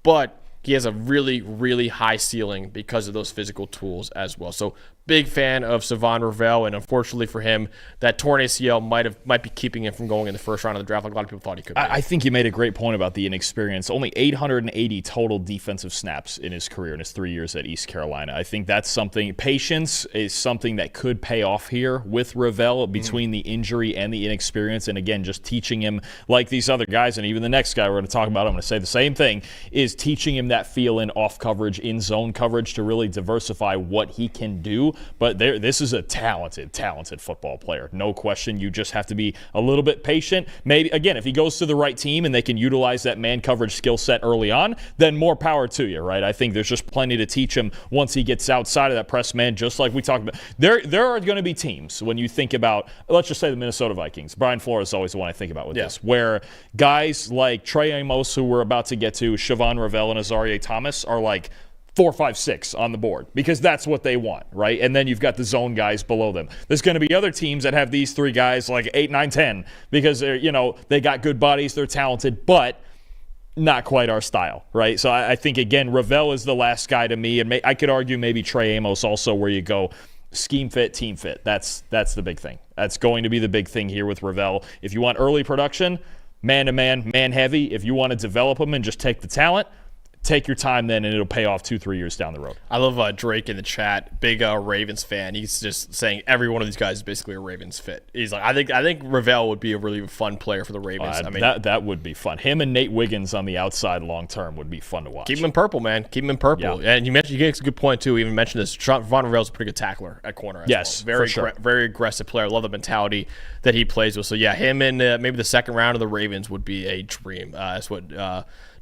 but he has a really, really high ceiling because of those physical tools as well. So big fan of Shavon Revel, and unfortunately for him, that torn ACL might be keeping him from going in the first round of the draft like a lot of people thought he could be. I think you made a great point about the inexperience. Only 880 total defensive snaps in his career in his 3 years at East Carolina. I think that's something. Patience is something that could pay off here with Revel between the injury and the inexperience. And again, just teaching him, like these other guys, and even the next guy we're going to talk about, I'm going to say the same thing, is teaching him that feel in off coverage, in zone coverage to really diversify what he can do. But this is a talented football player. No question. You just have to be a little bit patient. Maybe, again, if he goes to the right team and they can utilize that man coverage skill set early on, then more power to you, right? I think there's just plenty to teach him once he gets outside of that press man, just like we talked about. There are going to be teams, when you think about, let's just say the Minnesota Vikings. Brian Flores is always the one I think about with this, where guys like Trey Amos, who we're about to get to, Shavon Revel and Azareye'h Thomas are like 4, 5, 6 on the board because that's what they want, right? And then you've got the zone guys below them. There's going to be other teams that have these 3 guys like 8, 9, 10 because they're, they got good bodies, they're talented, but not quite our style, right? So I think, again, Revel is the last guy to me, and I could argue maybe Trey Amos also, where you go scheme fit, team fit. That's the big thing. That's going to be the big thing here with Revel. If you want early production, man-to-man, man-heavy, if you want to develop them and just take the talent, take your time then, and it'll pay off 2-3 years down the road. I love Drake in the chat, big Ravens fan. He's just saying every one of these guys is basically a Ravens fit. He's like, I think Revel would be a really fun player for the Ravens. That would be fun. Him and Nate Wiggins on the outside long term would be fun to watch. Keep him in purple, man. Keep him in purple. Yeah. And you make a good point too. You even mentioned this. Von Revel's a pretty good tackler at corner. Yes, well. Very aggressive player. I love the mentality that he plays with. So yeah, him in maybe the second round of the Ravens would be a dream. That's what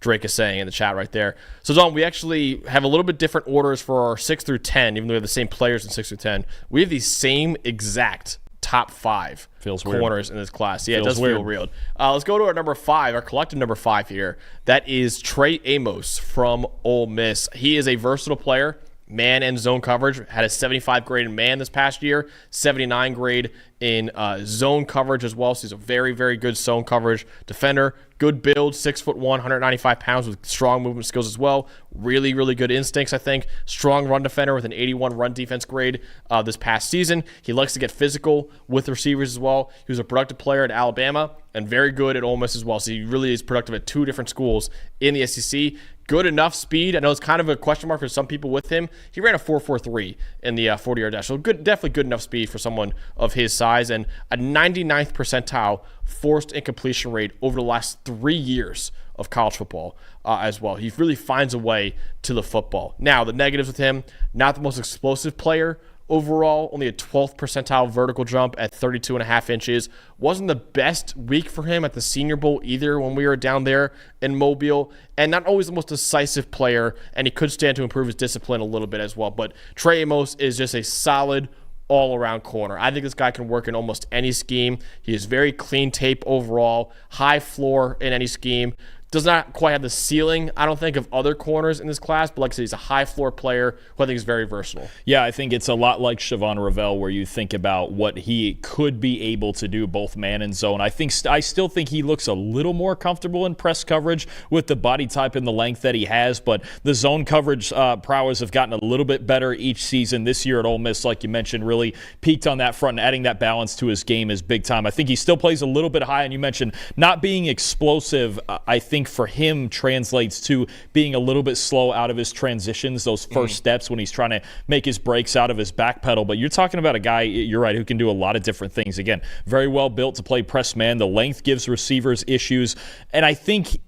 Drake is saying in the chat right there. So, Dalton, we actually have a little bit different orders for our 6 through 10, even though we have the same players in 6 through 10. We have the same exact top 5 corners in this class. Yeah, it does feel real. Let's go to our number 5, our collective number 5 here. That is Trey Amos from Ole Miss. He is a versatile player. Man and zone coverage. Had a 75 grade in man this past year, 79 grade in zone coverage as well. So he's a very, very good zone coverage defender. Good build, 6'1", 195 pounds with strong movement skills as well. Really, really good instincts, I think. Strong run defender with an 81 run defense grade this past season. He likes to get physical with receivers as well. He was a productive player at Alabama and very good at Ole Miss as well. So he really is productive at 2 different schools in the SEC. Good enough speed. I know it's kind of a question mark for some people with him. He ran a 4.43 in the 40-yard dash. So definitely good enough speed for someone of his size, and a 99th percentile forced incompletion rate over the last 3 years of college football as well. He really finds a way to the football. Now, the negatives with him, not the most explosive player overall, only a 12th percentile vertical jump at 32.5 inches. Wasn't the best week for him at the Senior Bowl either when we were down there in Mobile. And not always the most decisive player, and he could stand to improve his discipline a little bit as well. But Trey Amos is just a solid all-around corner. I think this guy can work in almost any scheme. He is very clean tape overall, high floor in any scheme. Does not quite have the ceiling, I don't think, of other corners in this class, but like I said, he's a high-floor player who I think is very versatile. Yeah, I think it's a lot like Shavon Revel, where you think about what he could be able to do, both man and zone. I still think he looks a little more comfortable in press coverage with the body type and the length that he has, but the zone coverage prowess have gotten a little bit better each season. This year at Ole Miss, like you mentioned, really peaked on that front, and adding that balance to his game is big time. I think he still plays a little bit high, and you mentioned not being explosive. I think for him translates to being a little bit slow out of his transitions, those first steps when he's trying to make his breaks out of his back pedal. But you're talking about a guy, you're right, who can do a lot of different things. Again, very well built to play press man. The length gives receivers issues. And I think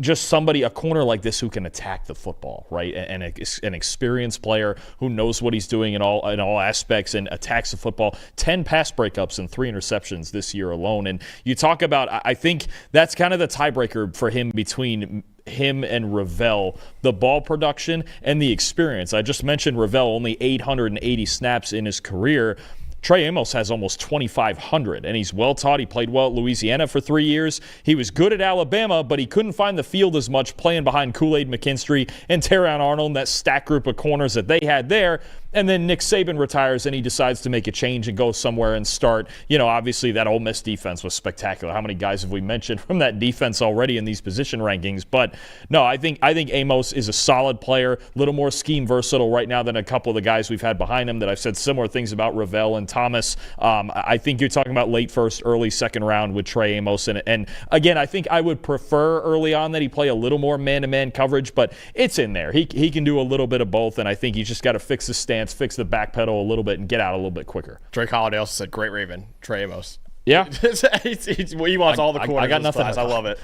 just somebody, a corner like this who can attack the football, right? And an experienced player who knows what he's doing in all aspects and attacks the football. 10 pass breakups and 3 interceptions this year alone. And you talk about, I think that's kind of the tiebreaker for him between him and Revel, the ball production and the experience. I just mentioned Revel only 880 snaps in his career. Trey Amos has almost 2,500, and he's well taught. He played well at Louisiana for 3 years. He was good at Alabama, but he couldn't find the field as much playing behind Kool-Aid McKinstry and Terrion Arnold, that stack group of corners that they had there. And then Nick Saban retires, and he decides to make a change and go somewhere and start. Obviously that Ole Miss defense was spectacular. How many guys have we mentioned from that defense already in these position rankings? But no, I think Amos is a solid player, a little more scheme versatile right now than a couple of the guys we've had behind him that I've said similar things about, Revel and Thomas. I think you're talking about late first, early second round with Trey Amos. And again, I think I would prefer early on that he play a little more man-to-man coverage, but it's in there. He can do a little bit of both, and I think he's just got to fix his stance, fix the back pedal a little bit, and get out a little bit quicker. Drake Holiday also said, "Great Raven, Trey Amos." Yeah. He wants all the corners. I got nothing. I love it.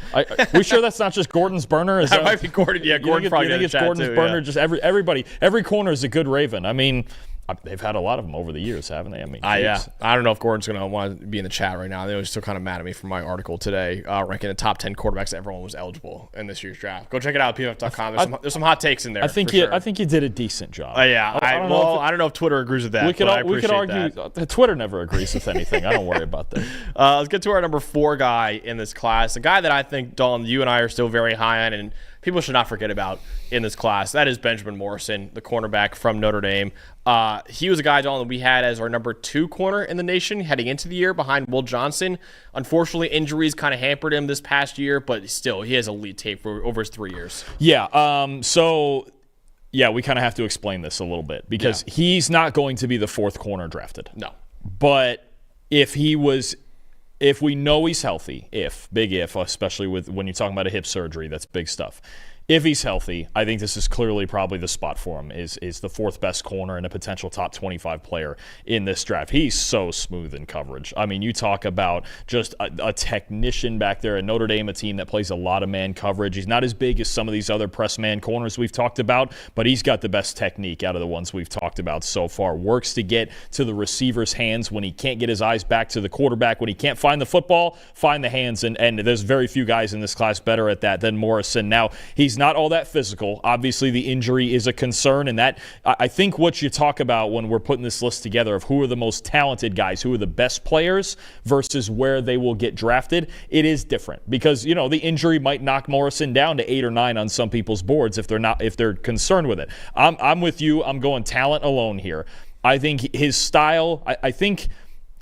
We sure that's not just Gordon's burner? That might be Gordon. Yeah, Gordon probably you think it's Gordon's burner? Yeah. Just everybody, every corner is a good Raven. I mean, they've had a lot of them over the years, haven't they? I mean, yeah. I don't know if Gordon's going to want to be in the chat right now. They were still kind of mad at me for my article today, ranking the top 10 quarterbacks that everyone was eligible in this year's draft. Go check it out at pff.com. There's some hot takes in there. I think you did a decent job. Yeah. I don't know if Twitter agrees with that. We could argue. That. Twitter never agrees with anything. I don't worry about that. Let's get to our number 4 guy in this class. A guy that I think, Dalton, you and I are still very high on, and people should not forget about in this class. That is Benjamin Morrison, the cornerback from Notre Dame. He was a guy, Dalton, that we had as our number 2 corner in the nation heading into the year behind Will Johnson. Unfortunately, injuries kind of hampered him this past year, but still, he has elite tape for over his 3 years. Yeah. We kind of have to explain this a little bit because he's not going to be the 4th corner drafted. No. But if we know he's healthy, big if, especially when you're talking about a hip surgery, that's big stuff. If he's healthy, I think this is clearly probably the spot for him, is the 4th best corner and a potential top 25 player in this draft. He's so smooth in coverage. I mean, you talk about just a technician back there at Notre Dame, a team that plays a lot of man coverage. He's not as big as some of these other press man corners we've talked about, but he's got the best technique out of the ones we've talked about so far. Works to get to the receiver's hands when he can't get his eyes back to the quarterback. When he can't find the football, find the hands, and there's very few guys in this class better at that than Morrison. Now, he's not all that physical. Obviously, the injury is a concern, and that I think what you talk about when we're putting this list together of who are the most talented guys, who are the best players versus where they will get drafted, it is different because the injury might knock Morrison down to 8 or 9 on some people's boards if they're concerned with it. I'm with you. I'm going talent alone here. I think his style. I think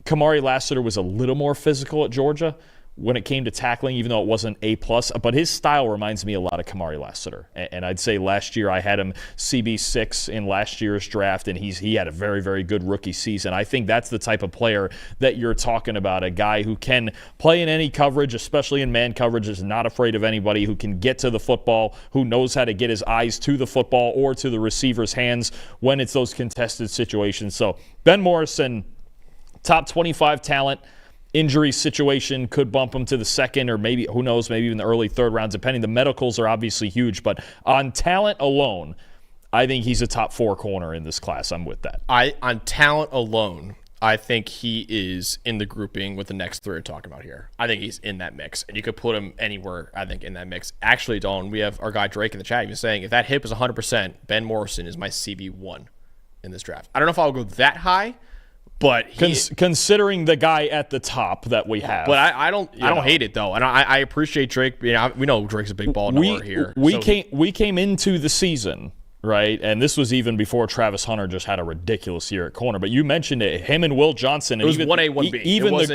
Kamari Lassiter was a little more physical at Georgia when it came to tackling, even though it wasn't A+, but his style reminds me a lot of Kamari Lassiter. And I'd say last year I had him CB6 in last year's draft, and he had a very, very good rookie season. I think that's the type of player that you're talking about, a guy who can play in any coverage, especially in man coverage, is not afraid of anybody, who can get to the football, who knows how to get his eyes to the football or to the receiver's hands when it's those contested situations. So Ben Morrison, top 25 talent. Injury situation could bump him to the 2nd or maybe, who knows, maybe even the early 3rd round, depending. The medicals are obviously huge, but on talent alone, I think he's a top 4 corner in this class. I'm with that. On talent alone, I think he is in the grouping with the next 3 we're talking about here. I think he's in that mix, and you could put him anywhere, I think, in that mix. Actually, Dalton, we have our guy Drake in the chat. He was saying if that hip is 100%, Ben Morrison is my CB1 in this draft. I don't know if I'll go that high, but considering the guy at the top that we have, but I don't hate it though, and I appreciate Drake. We know Drake's a big ball knower here. We came into the season, right, and this was even before Travis Hunter just had a ridiculous year at corner. But you mentioned it, him and Will Johnson. It was 1A, 1B.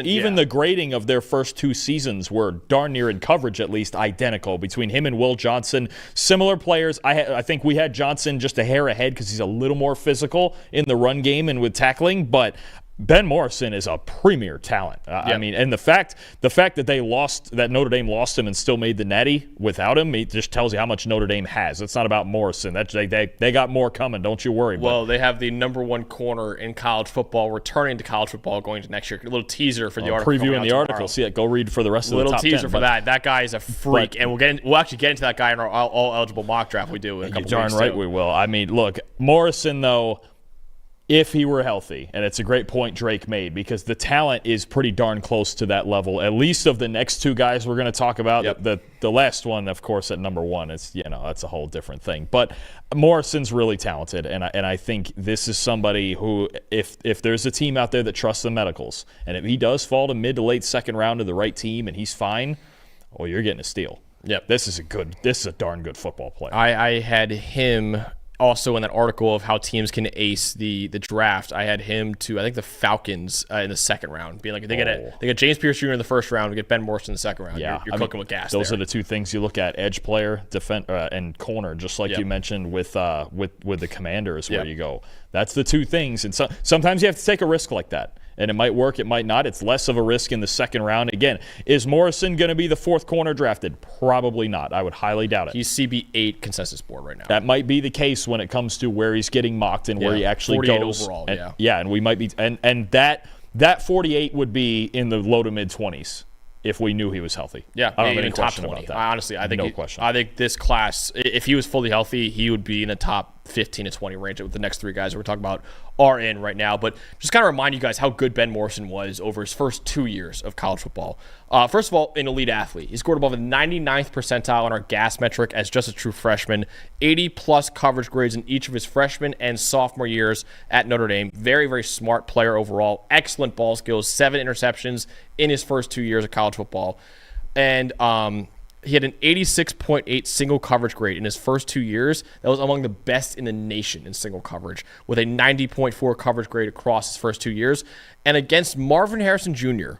Even the grading of their first 2 seasons were darn near, in coverage at least, identical between him and Will Johnson. Similar players. I think we had Johnson just a hair ahead because he's a little more physical in the run game and with tackling, but Ben Morrison is a premier talent. I mean, and the fact that Notre Dame lost him and still made the Natty without him, it just tells you how much Notre Dame has. It's not about Morrison. They got more coming. Don't you worry. Well, they have the number one corner in college football returning to college football going to next year. A little teaser for the article. Preview in the article. See it. Go read for the rest of the top 10. Little teaser for that. That guy is a freak, and we'll actually get into that guy in our all eligible mock draft we do in a couple darn weeks. Right, too. we will. I mean, look, Morrison though. If he were healthy, and it's a great point Drake made, because the talent is pretty darn close to that level, at least of the next two guys we're going to talk about. Yep. The last one, of course, at number one, it's that's a whole different thing. But Morrison's really talented, and I think this is somebody who, if there's a team out there that trusts the medicals, and if he does fall to mid to late second round to the right team and he's fine, well, you're getting a steal. Yep. This is a darn good football player. I had him also in that article of how teams can ace the draft. I had him to, I think, the Falcons in the second round, being like, they get James Pierce Jr. in the first round, we get Ben Morrison in the second round. Yeah, you're cooking with gas. Those there. are the two things you look at: edge player, defense, and corner. Just like you mentioned with the Commanders, where you go. That's the two things, and sometimes you have to take a risk like that. And it might work, it might not. It's less of a risk in the second round. Again, is Morrison going to be the fourth corner drafted? Probably not. I would highly doubt it. He's CB8 consensus board right now. That might be the case when it comes to where he's getting mocked and where he actually 48 goes. Overall, and we might be and that 48 would be in the low to mid 20s if we knew he was healthy. Yeah, I don't have any top question 20. about that. Honestly, I think no question. I think this class, if he was fully healthy, he would be in the top 15 to 20 range with the next three guys that we're talking about are in right now. But just kind of remind you guys how good Ben Morrison was over his first 2 years of college football. First of all, an elite athlete. He scored above the 99th percentile on our GAS metric as just a true freshman. 80-plus coverage grades in each of his freshman and sophomore years at Notre Dame. Very, very smart player overall. Excellent ball skills. 7 interceptions in his first 2 years of college football. And he had an 86.8 single coverage grade in his first 2 years. That was among the best in the nation in single coverage, with a 90.4 coverage grade across his first 2 years. And against Marvin Harrison Jr.,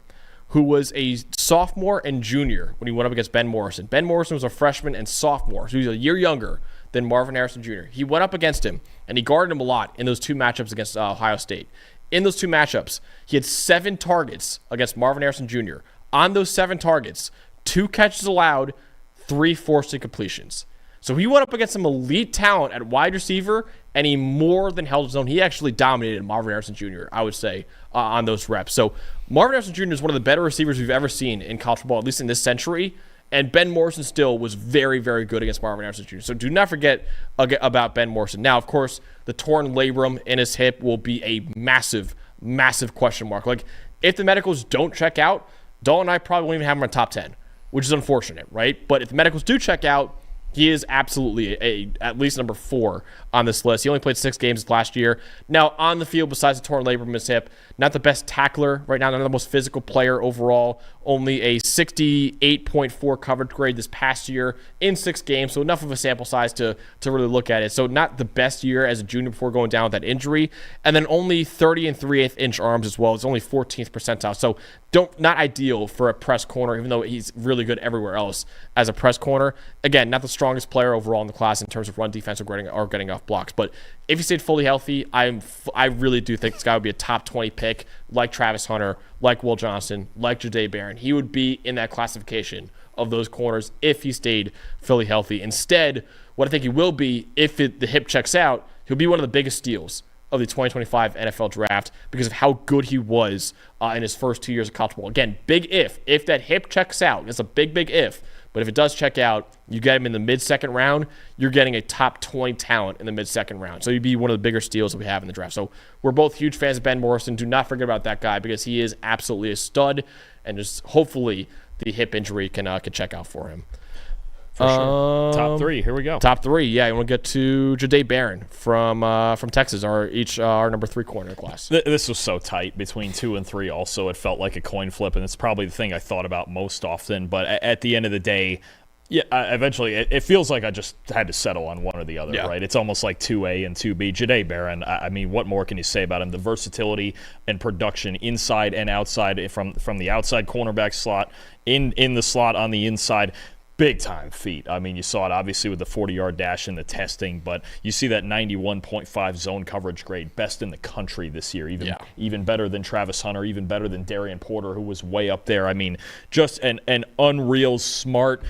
who was a sophomore and junior when he went up against Ben Morrison. Ben Morrison was a freshman and sophomore, so he's a year younger than Marvin Harrison Jr. He went up against him, and he guarded him a lot in those two matchups against Ohio State. In those two matchups, he had 7 targets against Marvin Harrison Jr. On those 7 targets, 2 catches allowed, 3 forced incompletions. So he went up against some elite talent at wide receiver, and he more than held his own. He actually dominated Marvin Harrison Jr., I would say, on those reps. So Marvin Harrison Jr. is one of the better receivers we've ever seen in college football, at least in this century. And Ben Morrison still was very, very good against Marvin Harrison Jr. So do not forget about Ben Morrison. Now, of course, the torn labrum in his hip will be a massive, massive question mark. Like, if the medicals don't check out, Dalton and I probably won't even have him in top 10, which is unfortunate, right? But if the medicals do check out, he is absolutely at least number 4 on this list. He only played 6 games last year. Now, on the field, besides the torn labrum in his hip, not the best tackler right now, not the most physical player overall. Only a 68.4 coverage grade this past year in 6 games, so enough of a sample size to really look at it. So not the best year as a junior before going down with that injury. And then only 30 3/8 inch arms as well. It's only 14th percentile. So not ideal for a press corner, even though he's really good everywhere else as a press corner. Again, not the strongest player overall in the class in terms of run defense or getting off blocks. But if he stayed fully healthy, I really do think this guy would be a top 20 pick, like Travis Hunter, like Will Johnson, like Jahdae Barron. He would be in that classification of those corners if he stayed fully healthy. Instead, what I think he will be, if the hip checks out, he'll be one of the biggest steals of the 2025 NFL draft because of how good he was in his first 2 years of college football. Again, big if that hip checks out. It's a big, big if. But if it does check out, you get him in the mid-second round, you're getting a top 20 talent in the mid-second round. So he'd be one of the bigger steals that we have in the draft. So we're both huge fans of Ben Morrison. Do not forget about that guy because he is absolutely a stud, and just hopefully the hip injury can check out for him. For sure. Top 3. Here we go. Top 3. Yeah, you want to get to Jahdae Barron from Texas, our number 3 corner in the class. This was so tight between 2 and 3. Also, it felt like a coin flip, and it's probably the thing I thought about most often. But at the end of the day, yeah, eventually it feels like I just had to settle on one or the other, right? It's almost like 2A and 2B. Jahdae Barron, I mean, what more can you say about him? The versatility and production inside and outside, from the outside cornerback slot, in the slot on the inside. big-time feat. I mean, you saw it obviously with the 40-yard dash and the testing, but you see that 91.5 zone coverage grade, best in the country this year, even better than Travis Hunter, even better than Darien Porter, who was way up there. I mean, just an unreal, smart,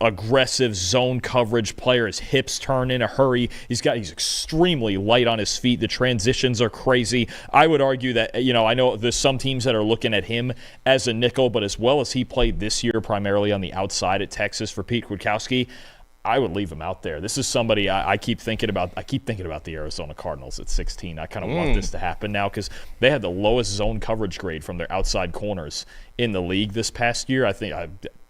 aggressive zone coverage player. His hips turn in a hurry. He's extremely light on his feet. The transitions are crazy. I would argue that, I know there's some teams that are looking at him as a nickel, but as well as he played this year primarily on the outside at Texas for Pete Kwiatkowski, I would leave him out there. This is somebody I keep thinking about. I keep thinking about the Arizona Cardinals at 16. I kind of want this to happen now because they had the lowest zone coverage grade from their outside corners in the league this past year. I think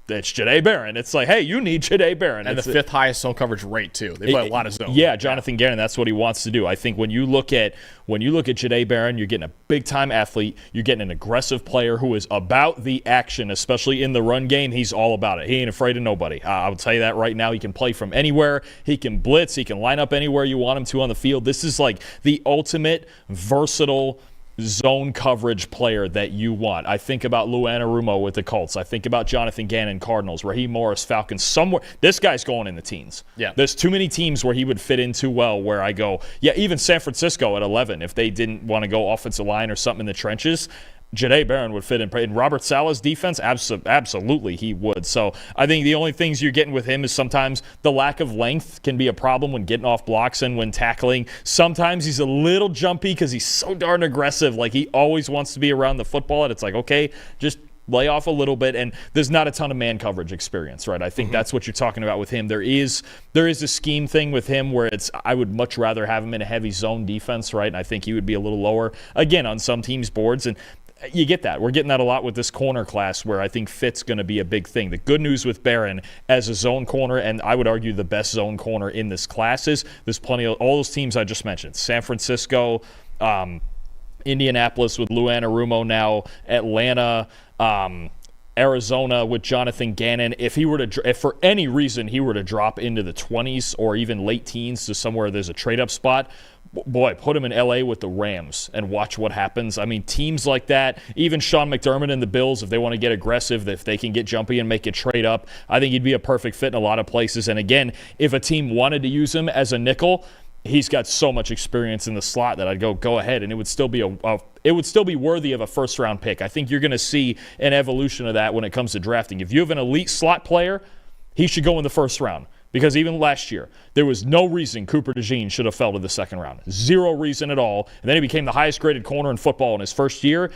it's Jahdae Barron. It's like, hey, you need Jahdae Barron. And the fifth highest zone coverage rate, too. They play a lot of zone. Yeah, Jonathan Gannon, that's what he wants to do. I think when you look at Jahdae Barron, you're getting a big-time athlete. You're getting an aggressive player who is about the action, especially in the run game. He's all about it. He ain't afraid of nobody. I will tell you that right now. He can play from anywhere. He can blitz. He can line up anywhere you want him to on the field. This is like the ultimate versatile zone coverage player that you want. I think about Lou Anarumo with the Colts. I think about Jonathan Gannon, Cardinals, Raheem Morris, Falcons, somewhere. This guy's going in the teens. Yeah. There's too many teams where he would fit in too well where I go, yeah, even San Francisco at 11, if they didn't want to go offensive line or something in the trenches, Jahdae Barron would fit in Robert Saleh's defense. Absolutely, he would. So I think the only things you're getting with him is sometimes the lack of length can be a problem when getting off blocks and when tackling. Sometimes he's a little jumpy because he's so darn aggressive. Like, he always wants to be around the football, and it's like, okay, just lay off a little bit, and there's not a ton of man coverage experience, right? I think that's what you're talking about with him. There is a scheme thing with him where I would much rather have him in a heavy zone defense, right? And I think he would be a little lower, again, on some teams' boards, and you get that. We're getting that a lot with this corner class where I think fit's going to be a big thing. The good news with Barron as a zone corner, and I would argue the best zone corner in this class, is there's plenty of all those teams I just mentioned. San Francisco, Indianapolis with Lou Anarumo now, Atlanta, Arizona with Jonathan Gannon. If for any reason he were to drop into the 20s or even late teens to somewhere there's a trade-up spot, boy, put him in L.A. with the Rams and watch what happens. I mean, teams like that, even Sean McDermott and the Bills, if they want to get aggressive, if they can get jumpy and make a trade up, I think he'd be a perfect fit in a lot of places. And again, if a team wanted to use him as a nickel, he's got so much experience in the slot that I'd go ahead, and it would still be worthy of a first-round pick. I think you're going to see an evolution of that when it comes to drafting. If you have an elite slot player, he should go in the first round. Because even last year, there was no reason Cooper DeJean should have fell to the second round. Zero reason at all. And then he became the highest-graded corner in football in his first year.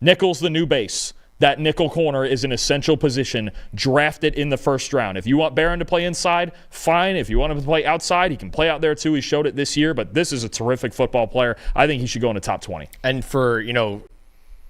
Nickel's the new base. That nickel corner is an essential position. Draft it in the first round. If you want Barron to play inside, fine. If you want him to play outside, he can play out there too. He showed it this year. But this is a terrific football player. I think he should go in the top 20. And for, in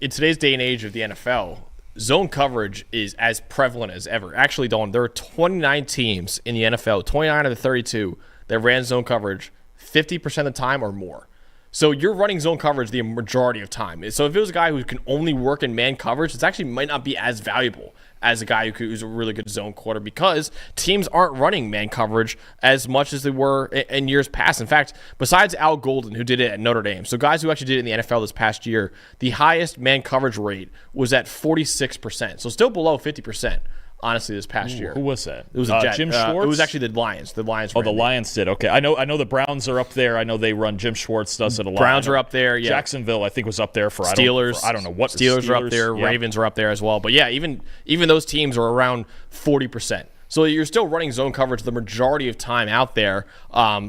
today's day and age of the NFL, zone coverage is as prevalent as ever. Actually, Dalton, there are 29 teams in the NFL, 29 of the 32, that ran zone coverage 50% of the time or more. So you're running zone coverage the majority of time. So if it was a guy who can only work in man coverage, it actually might not be as valuable as a guy who's a really good zone quarter, because teams aren't running man coverage as much as they were in years past. In fact, besides Al Golden, who did it at Notre Dame, so guys who actually did it in the NFL this past year, the highest man coverage rate was at 46%, so still below 50%. Honestly, this past year. Who was that? It was a Jet. Jim Schwartz? It was actually the Lions. The Lions. Oh, the Lions did. Okay. I know the Browns are up there. I know they run. Jim Schwartz does it a lot. Browns are up there, yeah. Jacksonville, I think, was up there for Steelers. I don't know what. Steelers are up there. Yep. Ravens are up there as well. But yeah, even those teams are around 40%. So you're still running zone coverage the majority of time out there.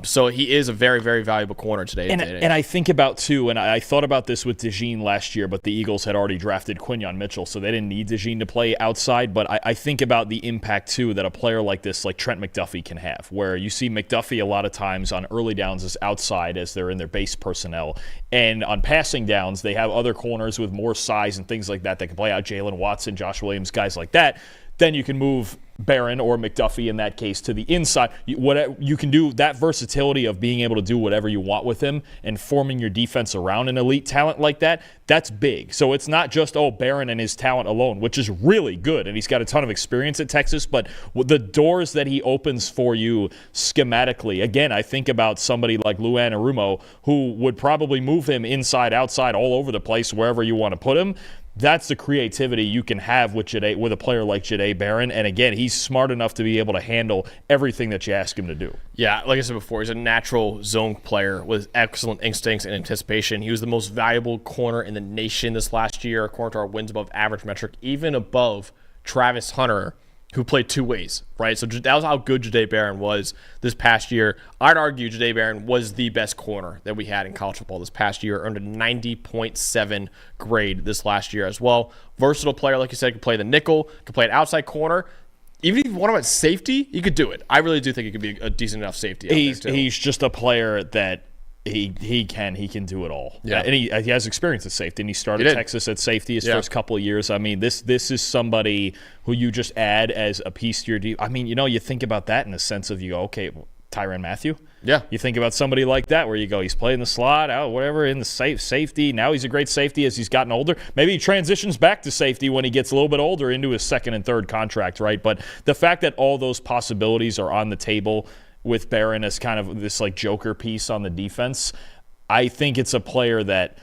So he is a very, very valuable corner today. And I think about, too, and I thought about this with DeJean last year, but the Eagles had already drafted Quinyon Mitchell, so they didn't need DeJean to play outside. But I think about the impact, too, that a player like this, like Trent McDuffie, can have, where you see McDuffie a lot of times on early downs as outside as they're in their base personnel. And on passing downs, they have other corners with more size and things like that that can play out. Jalen Watson, Josh Williams, guys like that. Then you can move Barron or McDuffie in that case to the inside. You can do that versatility of being able to do whatever you want with him and forming your defense around an elite talent like that. That's big. So it's not just, Barron and his talent alone, which is really good, and he's got a ton of experience at Texas, but the doors that he opens for you schematically. Again, I think about somebody like Lou Anarumo, who would probably move him inside, outside, all over the place, wherever you want to put him. That's the creativity you can have with a player like Jahdae Barron. And again, he's smart enough to be able to handle everything that you ask him to do. Yeah, like I said before, he's a natural zone player with excellent instincts and anticipation. He was the most valuable corner in the nation this last year, according to our wins above average metric, even above Travis Hunter, who played two ways, right? So that was how good Jahdae Barron was this past year. I'd argue Jahdae Barron was the best corner that we had in college football this past year, earned a 90.7 grade this last year as well. Versatile player, like you said, could play the nickel, could play an outside corner. Even if you want him at safety, he could do it. I really do think he could be a decent enough safety out there too. He's just a player that he can do it all. Yeah. And he has experience at safety, and he started Texas at safety his first couple of years. I mean, this is somebody who you just add as a piece to your deep. I mean, you think about that in the sense of you go, okay, Tyrann Mathieu. Yeah. You think about somebody like that where you go, he's playing the slot, out whatever, in the safety. Now he's a great safety as he's gotten older. Maybe he transitions back to safety when he gets a little bit older into his second and third contract, right? But the fact that all those possibilities are on the table with Barron as kind of this like joker piece on the defense, I think it's a player that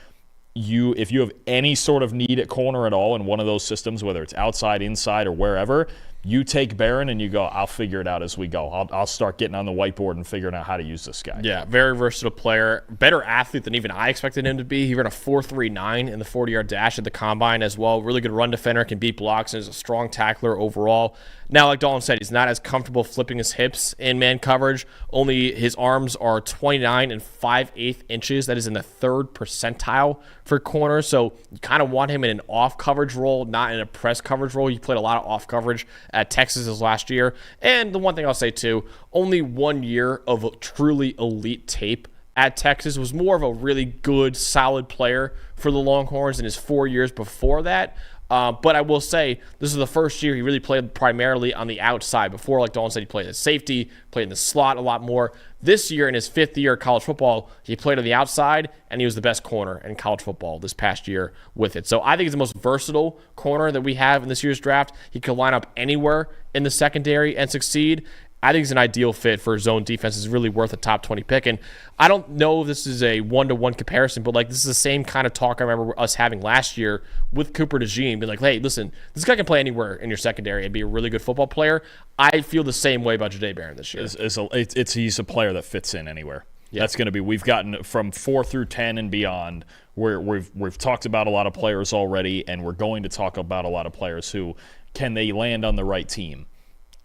if you have any sort of need at corner at all in one of those systems, whether it's outside, inside, or wherever, you take Barron and you go, I'll figure it out as we go. I'll start getting on the whiteboard and figuring out how to use this guy. Yeah, very versatile player. Better athlete than even I expected him to be. He ran a 4.39 in the 40-yard dash at the combine as well. Really good run defender, can beat blocks, and is a strong tackler overall. Now, like Dalton said, he's not as comfortable flipping his hips in man coverage. Only his arms are 29 and 5/8 inches. That is in the third percentile for corners. So you kind of want him in an off coverage role, not in a press coverage role. He played a lot of off coverage at Texas this last year. And the one thing I'll say too, only 1 year of truly elite tape at Texas. Was more of a really good, solid player for the Longhorns in his 4 years before that. But I will say, this is the first year he really played primarily on the outside. Before, like Dalton said, he played as safety, played in the slot a lot more. This year, in his fifth year of college football, he played on the outside, and he was the best corner in college football this past year with it. So I think he's the most versatile corner that we have in this year's draft. He could line up anywhere in the secondary and succeed. I think he's an ideal fit for zone defense. Is really worth a top 20 pick. And I don't know if this is a one-to-one comparison, but like this is the same kind of talk I remember us having last year with Cooper DeJean, being like, hey, listen, this guy can play anywhere in your secondary and be a really good football player. I feel the same way about Jahdae Barron this year. He's a player that fits in anywhere. Yeah. That's going to be, we've gotten from 4 through 10 and beyond, where we've talked about a lot of players already, and we're going to talk about a lot of players who, can they land on the right team?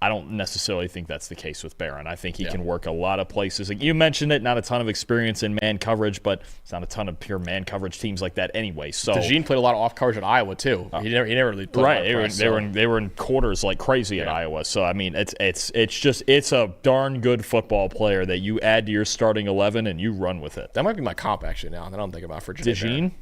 I don't necessarily think that's the case with Barron. I think he can work a lot of places. Like you mentioned it, not a ton of experience in man coverage, but it's not a ton of pure man coverage teams like that anyway. So DeJean played a lot of off coverage at Iowa too. He never really played right. They were in quarters like crazy at Iowa. So I mean, it's a darn good football player that you add to your starting 11 and you run with it. That might be my comp actually now that I'm thinking about for DeJean.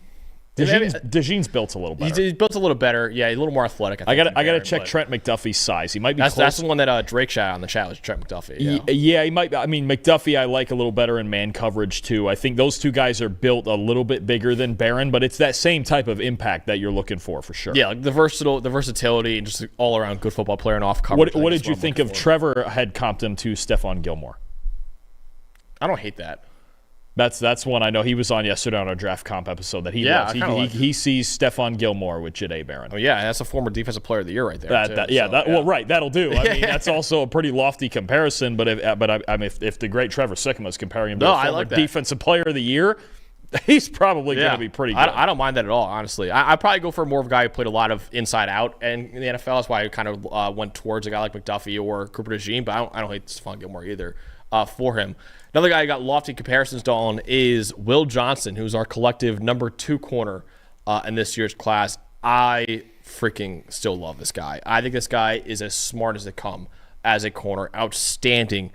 DeJean's built a little better. He's built a little better. Yeah, he's a little more athletic. I got to check Trent McDuffie's size. He might be close. That's the one that Drake shot out on the chat was Trent McDuffie. Yeah, he might. I mean, McDuffie I like a little better in man coverage too. I think those two guys are built a little bit bigger than Barron, but it's that same type of impact that you're looking for sure. Yeah, like the versatility and just all around good football player and off coverage. What did you think of Trevor had comped him to Stephon Gilmore? I don't hate that. That's one I know he was on yesterday on our draft comp episode that he loves. He sees Stephon Gilmore with Jahdae Barron. Oh yeah, that's a former defensive player of the year right there. Well, right, that'll do. I mean, that's also a pretty lofty comparison. But if the great Trevor Sikkema is comparing him to a former defensive player of the year, he's probably going to be pretty good. I don't mind that at all, honestly. I'd probably go for more of a guy who played a lot of inside out in the NFL. That's why I kind of went towards a guy like McDuffie or Cooper DeJean. But I don't hate Stephon Gilmore either for him. Another guy who got lofty comparisons on is Will Johnson, who's our collective number 2 corner in this year's class. I freaking still love this guy. I think this guy is as smart as they come as a corner. Outstanding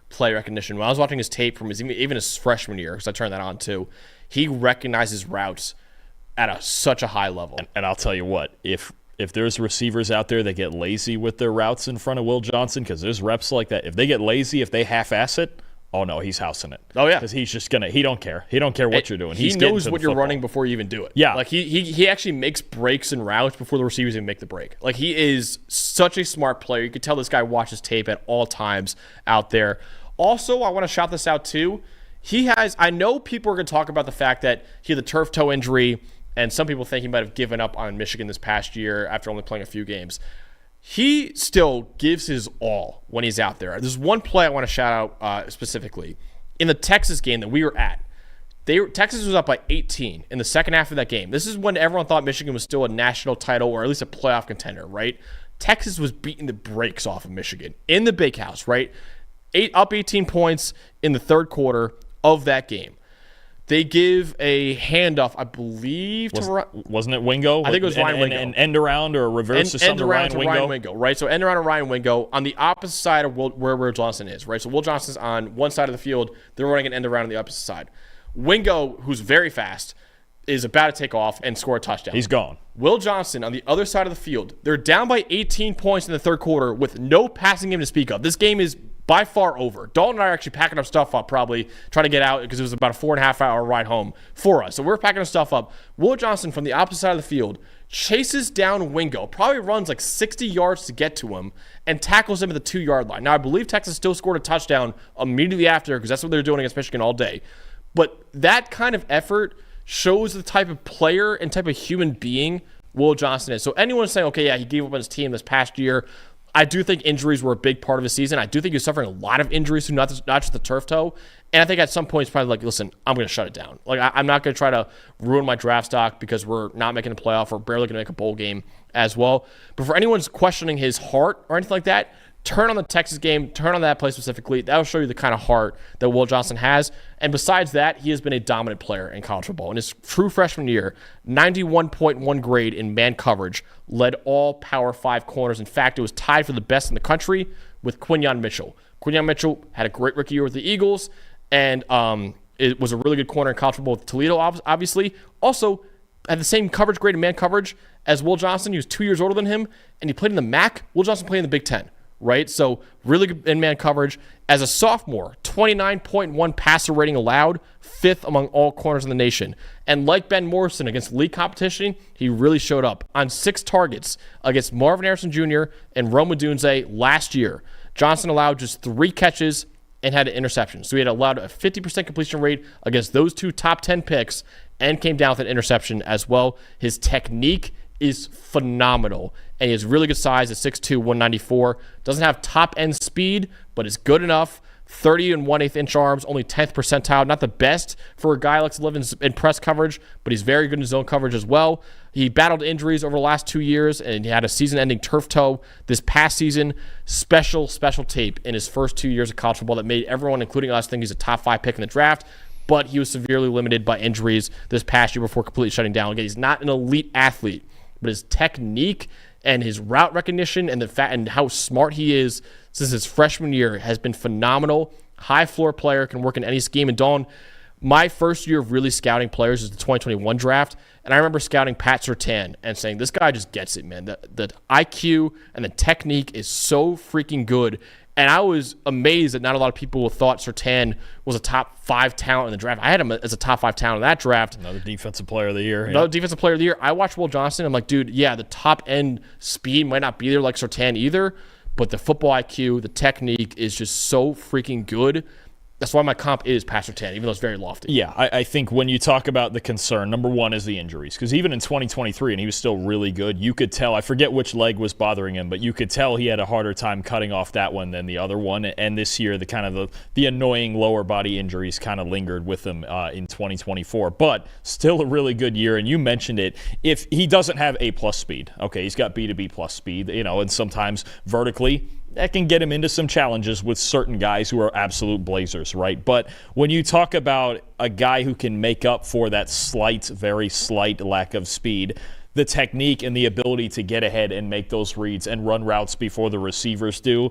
play recognition. When I was watching his tape from even his freshman year, because I turned that on too, he recognizes routes at such a high level. And I'll tell you what, if there's receivers out there that get lazy with their routes in front of Will Johnson, because there's reps like that, if they get lazy, if they half-ass it, oh no, he's housing it. Oh yeah, because he's just he don't care what you're doing. He knows what you're running before you even do it. Yeah, like he actually makes breaks and routes before the receivers even make the break. Like he is such a smart player. You can tell this guy watches tape at all times out there. Also, I want to shout this out too. I know people are going to talk about the fact that he had the turf toe injury and some people think he might have given up on Michigan this past year after only playing a few games. He still gives his all when he's out there. There's one play I want to shout out specifically. In the Texas game that we were at, Texas was up by 18 in the second half of that game. This is when everyone thought Michigan was still a national title or at least a playoff contender, right? Texas was beating the brakes off of Michigan in the Big House, right? Up 18 points in the third quarter of that game. They give a handoff, I believe, wasn't it Wingo? I think it was Ryan Wingo. An end around or a reverse to some Ryan Wingo, right? So end around to Ryan Wingo on the opposite side of where Will Johnson is, right? So Will Johnson's on one side of the field. They're running an end around on the opposite side. Wingo, who's very fast, is about to take off and score a touchdown. He's gone. Will Johnson on the other side of the field. They're down by 18 points in the third quarter with no passing game to speak of. This game is by far over. Dalton and I are actually packing up stuff up, probably trying to get out because it was about a 4.5 hour ride home for us. So we're packing our stuff up. Will Johnson from the opposite side of the field chases down Wingo, probably runs like 60 yards to get to him, and tackles him at the 2-yard line. Now, I believe Texas still scored a touchdown immediately after because that's what they're doing against Michigan all day. But that kind of effort shows the type of player and type of human being Will Johnson is. So anyone saying, okay, yeah, he gave up on his team this past year, I do think injuries were a big part of his season. I do think he was suffering a lot of injuries, not just the turf toe. And I think at some point he's probably like, listen, I'm going to shut it down. Like, I'm not going to try to ruin my draft stock because we're not making a playoff or barely going to make a bowl game as well. But for anyone questioning his heart or anything like that, turn on the Texas game, turn on that play specifically. That'll show you the kind of heart that Will Johnson has. And besides that, he has been a dominant player in college football. In his true freshman year, 91.1 grade in man coverage, led all Power 5 corners. In fact, it was tied for the best in the country with Quinyon Mitchell. Quinyon Mitchell had a great rookie year with the Eagles, and it was a really good corner in college football with Toledo, obviously. Also, had the same coverage grade in man coverage as Will Johnson. He was 2 years older than him, and he played in the MAC. Will Johnson played in the Big Ten. Right? So really good in-man coverage. As a sophomore, 29.1 passer rating allowed, 5th among all corners in the nation. And like Ben Morrison against league competition, he really showed up. On 6 targets against Marvin Harrison Jr. and Rome Odunze last year, Johnson allowed just 3 catches and had an interception. So he had allowed a 50% completion rate against those 2 top 10 picks and came down with an interception as well. His technique is phenomenal, and he has really good size at 6'2", 194. Doesn't have top-end speed, but is good enough. 30 and 1/8 inch arms, only 10th percentile. Not the best for a guy who likes to live in press coverage, but he's very good in zone coverage as well. He battled injuries over the last 2 years, and he had a season-ending turf toe this past season. Special tape in his first 2 years of college football that made everyone, including us, think he's a top 5 pick in the draft. But he was severely limited by injuries this past year before completely shutting down. Again, he's not an elite athlete, but his technique and his route recognition and and how smart he is since his freshman year has been phenomenal. High floor player, can work in any scheme. And Dawn, my first year of really scouting players is the 2021 draft, and I remember scouting Pat Surtain and saying, this guy just gets it, man. The IQ and the technique is so freaking good. And I was amazed that not a lot of people thought Surtain was a top 5 talent in the draft. I had him as a top 5 talent in that draft. Another defensive player of the year. Another defensive player of the year. I watched Will Johnson. I'm like, dude, yeah, the top end speed might not be there like Surtain either, but the football IQ, the technique is just so freaking good. That's why my comp is Pat Surtain, even though it's very lofty. Yeah, I think when you talk about the concern, number one is the injuries. Because even in 2023, and he was still really good, you could tell, I forget which leg was bothering him, but you could tell he had a harder time cutting off that one than the other one. And this year, the annoying lower body injuries kind of lingered with him in 2024. But still a really good year, and you mentioned it. If he doesn't have A-plus speed, okay, he's got B to B-plus speed, and sometimes vertically, that can get him into some challenges with certain guys who are absolute blazers, right? But when you talk about a guy who can make up for that very slight lack of speed, the technique and the ability to get ahead and make those reads and run routes before the receivers do,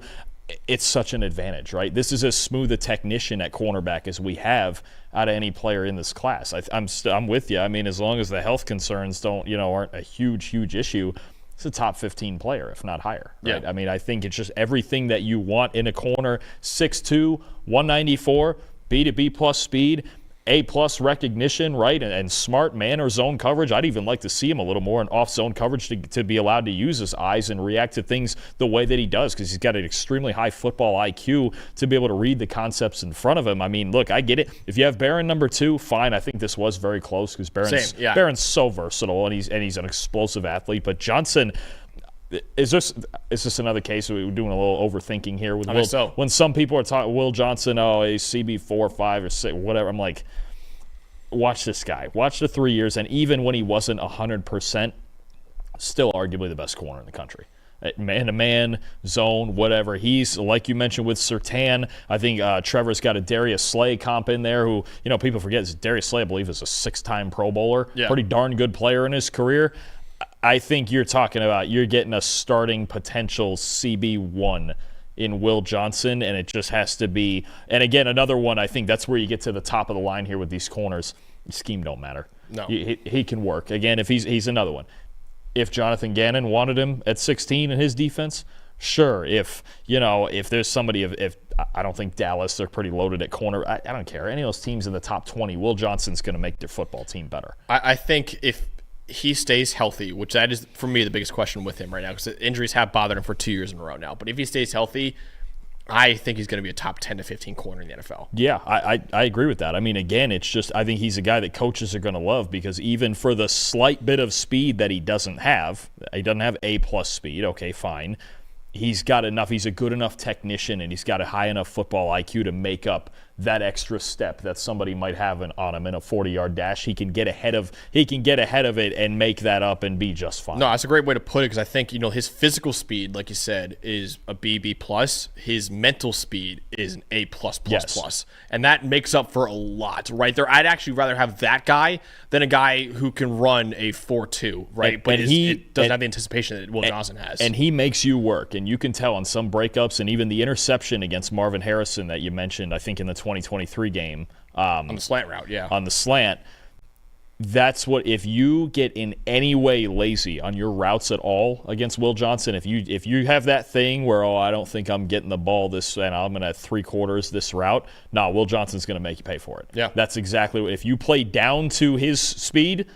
it's such an advantage, right? This is as smooth a technician at cornerback as we have out of any player in this class. I'm with you. I mean, as long as the health concerns aren't a huge issue, it's a top 15 player, if not higher. Right? Yeah. I mean, I think it's just everything that you want in a corner. 6'2", 194, B to B plus speed. A-plus recognition, right, and smart man or zone coverage. I'd even like to see him a little more in off-zone coverage to be allowed to use his eyes and react to things the way that he does, because he's got an extremely high football IQ to be able to read the concepts in front of him. I mean, look, I get it. If you have Barron number 2, fine. I think this was very close because Barron's so versatile and he's an explosive athlete. But Johnson, is this another case where we're doing a little overthinking here with Will? When some people are talking Will Johnson, he's CB 4, 5, or 6, whatever. I'm like, watch this guy. Watch the 3 years, and even when he wasn't 100%, still arguably the best corner in the country. Man-to-man, zone, whatever. He's, like you mentioned with Surtain, I think Trevor's got a Darius Slay comp in there who, people forget, Darius Slay, I believe, is a 6-time Pro Bowler. Yeah. Pretty darn good player in his career. I think you're talking about you're getting a starting potential CB1 in Will Johnson, and it just has to be. And again, another one, I think that's where you get to the top of the line here with these corners. Scheme don't matter. No. He can work. Again, if he's another one. If Jonathan Gannon wanted him at 16 in his defense, sure. If there's somebody, if I don't think Dallas, they're pretty loaded at corner. I don't care. Any of those teams in the top 20, Will Johnson's going to make their football team better. I think if he stays healthy, which that is, for me, the biggest question with him right now, because injuries have bothered him for 2 years in a row now. But if he stays healthy, I think he's going to be a top 10 to 15 corner in the NFL. Yeah, I agree with that. I mean, again, it's just I think he's a guy that coaches are going to love because even for the slight bit of speed that he doesn't have A-plus speed, okay, fine. He's got enough. He's a good enough technician, and he's got a high enough football IQ to make up that extra step that somebody might have on him in a 40-yard dash. He can get ahead of it and make that up and be just fine. No, that's a great way to put it because I think his physical speed, like you said, is a BB plus. His mental speed is an A plus plus, and that makes up for a lot right there. I'd actually rather have that guy than a guy who can run a 4.2, right? But it doesn't have the anticipation that Will Johnson has. And he makes you work, and you can tell on some breakups and even the interception against Marvin Harrison that you mentioned, I think in the 2023 game. On the slant route, yeah. On the slant. That's what, if you get in any way lazy on your routes at all against Will Johnson, if you have that thing where, I don't think I'm getting the ball this, and I'm going to 3/4 this route, Will Johnson's going to make you pay for it. Yeah. That's exactly what, if you play down to his speed,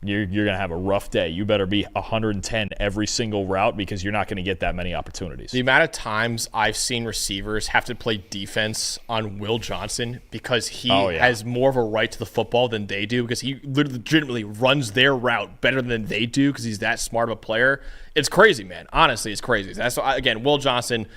you're going to have a rough day. You better be 110 every single route because you're not going to get that many opportunities. The amount of times I've seen receivers have to play defense on Will Johnson because he has more of a right to the football than they do because he legitimately runs their route better than they do because he's that smart of a player. It's crazy, man. Honestly, it's crazy. That's again, Will Johnson,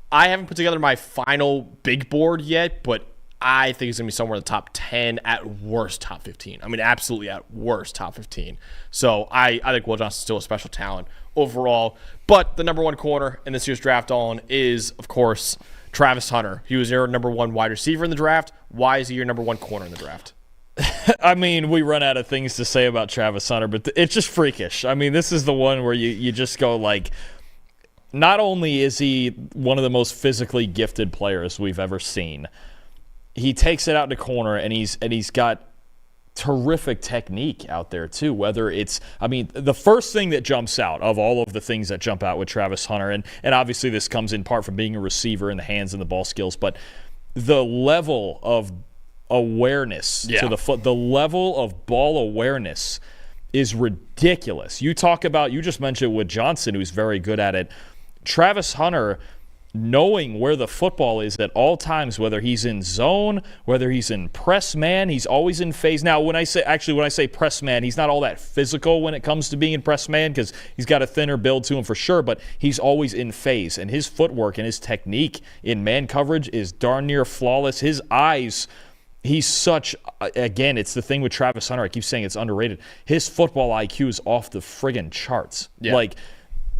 I haven't put together my final big board yet, but I think it's going to be somewhere in the top 10, at worst top 15. I mean, absolutely at worst top 15. So I think Will Johnson's still a special talent overall. But the number one corner in this year's draft, is, of course, Travis Hunter. He was your number one wide receiver in the draft. Why is he your number one corner in the draft? I mean, we run out of things to say about Travis Hunter, but it's just freakish. I mean, this is the one where you just go like, not only is he one of the most physically gifted players we've ever seen, he takes it out to corner, and he's got terrific technique out there too. Whether it's, the first thing that jumps out of all of the things that jump out with Travis Hunter, and obviously this comes in part from being a receiver in the hands and the ball skills, but the level of awareness to the foot, the level of ball awareness is ridiculous. You just mentioned with Johnson, who's very good at it. Travis Hunter, knowing where the football is at all times, whether he's in zone, whether he's in press man, he's always in phase. Now, when I say press man, he's not all that physical when it comes to being in press man because he's got a thinner build to him for sure, but he's always in phase, and his footwork and his technique in man coverage is darn near flawless. His eyes, he's such, again, it's the thing with Travis Hunter, I keep saying it's underrated. His football IQ is off the friggin' charts. Yeah.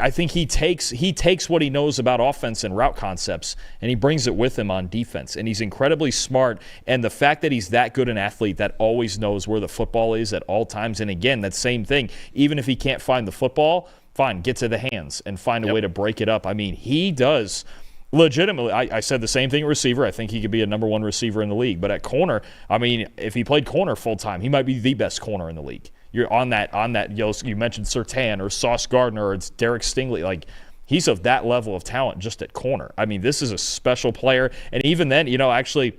I think he takes what he knows about offense and route concepts, and he brings it with him on defense. And he's incredibly smart. And the fact that he's that good an athlete that always knows where the football is at all times, and again, that same thing, even if he can't find the football, fine, get to the hands and find a way to break it up. I mean, he does legitimately. I said the same thing at receiver. I think he could be a number one receiver in the league. But at corner, if he played corner full time, he might be the best corner in the league. You're on that. You mentioned Surtain or Sauce Gardner or it's Derek Stingley. He's of that level of talent just at corner. This is a special player. And even then, actually,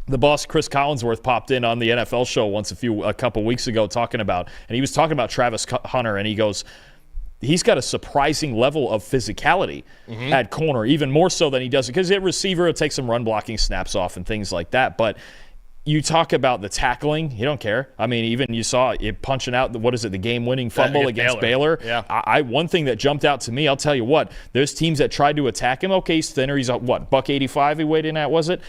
the boss Chris Collinsworth popped in on the NFL show once a couple weeks ago and he was talking about Travis Hunter, and he goes, he's got a surprising level of physicality at corner, even more so than he does, because at receiver, it takes some run blocking snaps off and things like that. But you talk about the tackling, he don't care. I mean, even you saw it punching out, the game-winning fumble against Baylor. Yeah. One thing that jumped out to me, I'll tell you what, there's teams that tried to attack him. Okay, he's thinner. He's, $185 he weighed in at, was it?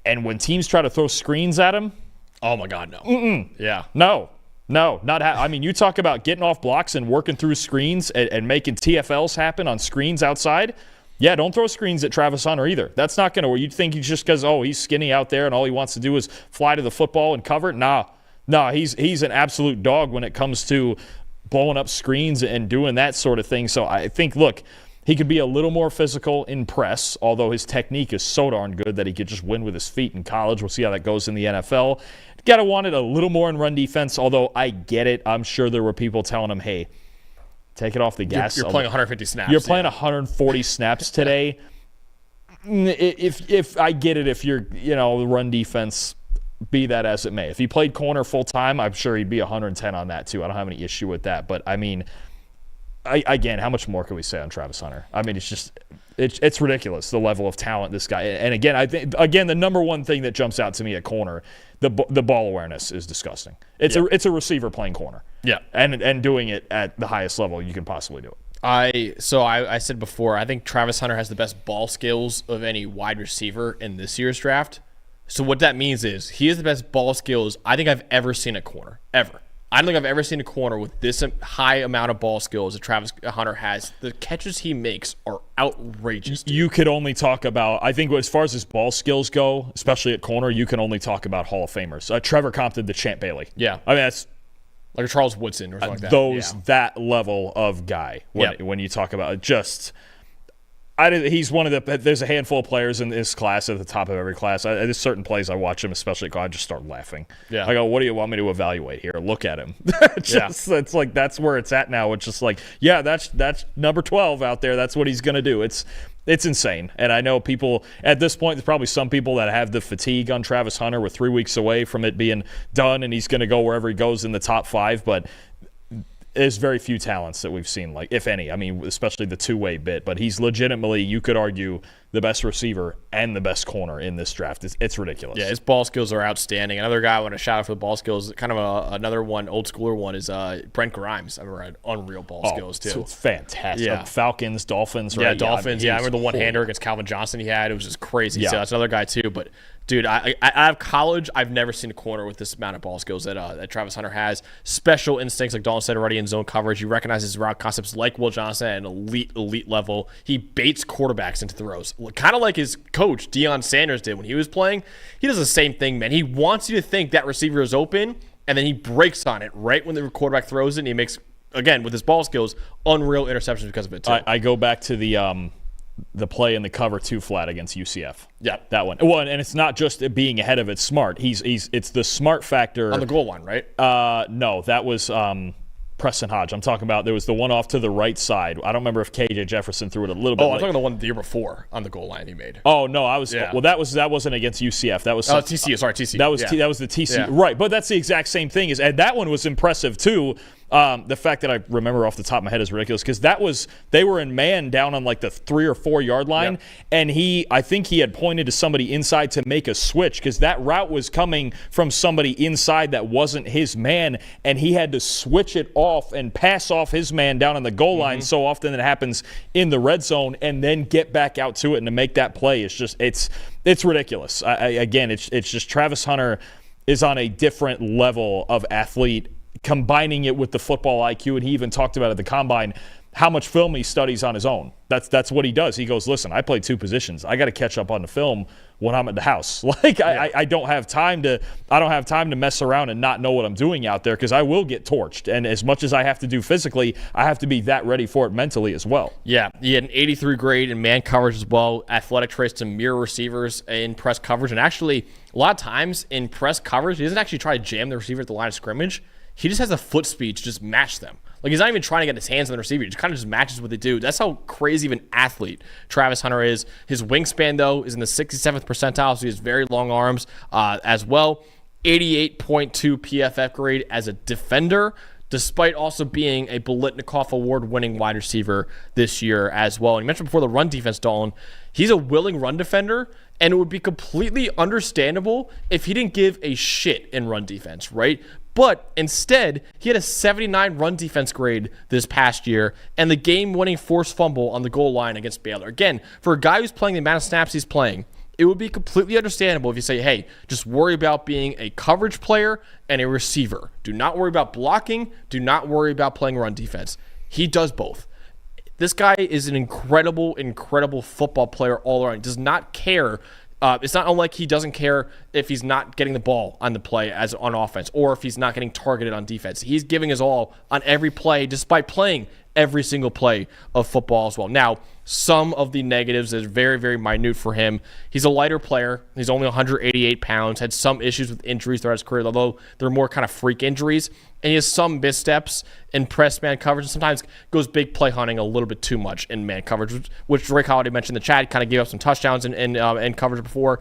And when teams try to throw screens at him. Oh, my God, no. Yeah. No, I mean, you talk about getting off blocks and working through screens and making TFLs happen on screens outside. Yeah, don't throw screens at Travis Hunter either. That's not going to work. You'd think he's just because, he's skinny out there and all he wants to do is fly to the football and cover it. Nah, he's an absolute dog when it comes to blowing up screens and doing that sort of thing. So I think, look, he could be a little more physical in press, although his technique is so darn good that he could just win with his feet in college. We'll see how that goes in the NFL. Got to want it a little more in run defense, although I get it. I'm sure there were people telling him, hey, take it off the gas. You're playing 150 snaps. You're playing 140 snaps today. If I get it, if you're, the run defense, be that as it may. If he played corner full time, I'm sure he'd be 110 on that too. I don't have any issue with that. But I mean, again, how much more can we say on Travis Hunter? I mean, it's ridiculous, the level of talent this guy. And again, I think the number one thing that jumps out to me at corner, the ball awareness is disgusting. It's a receiver playing corner. Yeah, and doing it at the highest level you can possibly do it. I said before, I think Travis Hunter has the best ball skills of any wide receiver in this year's draft. So what that means is he has the best ball skills I think I've ever seen at corner, ever. I don't think I've ever seen a corner with this high amount of ball skills that Travis Hunter has. The catches he makes are outrageous. You could only talk about, I think as far as his ball skills go, especially at corner, you can only talk about Hall of Famers. Trevor Compton to Champ Bailey. Yeah. I mean, that's like a Charles Woodson or something like that. That level of guy when you talk about it. Just, he's one of there's a handful of players in this class at the top of every class. There's certain plays I watch him, especially, I just start laughing. Yeah. I go, what do you want me to evaluate here? Look at him. It's like, that's where it's at now. It's just like, yeah, that's number 12 out there. That's what he's going to do. It's insane. And I know people, at this point, there's probably some people that have the fatigue on Travis Hunter. We're 3 weeks away from it being done, and he's going to go wherever he goes in the top 5. But there's very few talents that we've seen, like, if any. I mean, especially the two-way bit. But he's legitimately, you could argue, the best receiver and the best corner in this draft. It's ridiculous. Yeah, his ball skills are outstanding. Another guy I want to shout out for the ball skills, kind of another one, old schooler one, is Brent Grimes. I remember had unreal ball skills, too. It's fantastic. Yeah. Falcons, Dolphins, right? Yeah, Dolphins. I remember the one-hander against Calvin Johnson he had. It was just crazy. Yeah. So that's another guy, too. But, dude, out of college, I've never seen a corner with this amount of ball skills that Travis Hunter has. Special instincts, like Dalton said already, in zone coverage. He recognizes route concepts like Will Johnson at an elite level. He baits quarterbacks into throws, kind of like his coach, Deion Sanders, did when he was playing. He does the same thing, man. He wants you to think that receiver is open, and then he breaks on it right when the quarterback throws it, and he makes, again, with his ball skills, unreal interceptions because of it, too. I go back to the play in the cover 2 flat against UCF. Yeah, that one. Well, and it's not just it being ahead of it smart. It's the smart factor on the goal line, right? No, that was Preston Hodge. I'm talking about there was the one off to the right side. I don't remember if KJ Jefferson threw it a little bit. Oh, I'm talking the one the year before on the goal line he made. Oh no, well that wasn't against UCF. That was TCU. Sorry, TCU. That was the TCU. Right, but that's the exact same thing. And that one was impressive too. The fact that I remember off the top of my head is ridiculous because they were in man down on like the 3 or 4 yard line, and I think he had pointed to somebody inside to make a switch because that route was coming from somebody inside that wasn't his man, and he had to switch it off and pass off his man down on the goal line. So often it happens in the red zone, and then get back out to it and to make that play. It's just it's ridiculous. Again, it's just Travis Hunter is on a different level of athlete, combining it with the football IQ, and he even talked about at the Combine how much film he studies on his own. That's what he does. He goes, listen, I play 2 positions. I got to catch up on the film when I'm at the house. I don't have time to mess around and not know what I'm doing out there because I will get torched. And as much as I have to do physically, I have to be that ready for it mentally as well. Yeah, he had an 83 grade in man coverage as well. Athletic traits to mirror receivers in press coverage. And actually, a lot of times in press coverage, he doesn't actually try to jam the receiver at the line of scrimmage. He just has a foot speed to just match them. Like, he's not even trying to get his hands on the receiver. He just kind of just matches what they do. That's how crazy of an athlete Travis Hunter is. His wingspan, though, is in the 67th percentile, so he has very long arms as well. 88.2 PFF grade as a defender, despite also being a Biletnikoff Award-winning wide receiver this year as well. And you mentioned before the run defense, Dalton. He's a willing run defender, and it would be completely understandable if he didn't give a shit in run defense, right? But instead, he had a 79 run defense grade this past year and the game-winning forced fumble on the goal line against Baylor. Again, for a guy who's playing the amount of snaps he's playing, it would be completely understandable if you say, hey, just worry about being a coverage player and a receiver. Do not worry about blocking. Do not worry about playing run defense. He does both. This guy is an incredible, incredible football player all around. He does not care. It's not unlike he doesn't care if he's not getting the ball on the play as on offense or if he's not getting targeted on defense. He's giving his all on every play despite playing every single play of football as well. Now, some of the negatives is very, very minute for him. He's a lighter player. He's only 188 pounds, had some issues with injuries throughout his career, although they're more kind of freak injuries. And he has some missteps in press man coverage, and sometimes goes big play hunting a little bit too much in man coverage, which Drake Holiday mentioned in the chat. He kind of gave up some touchdowns in coverage before.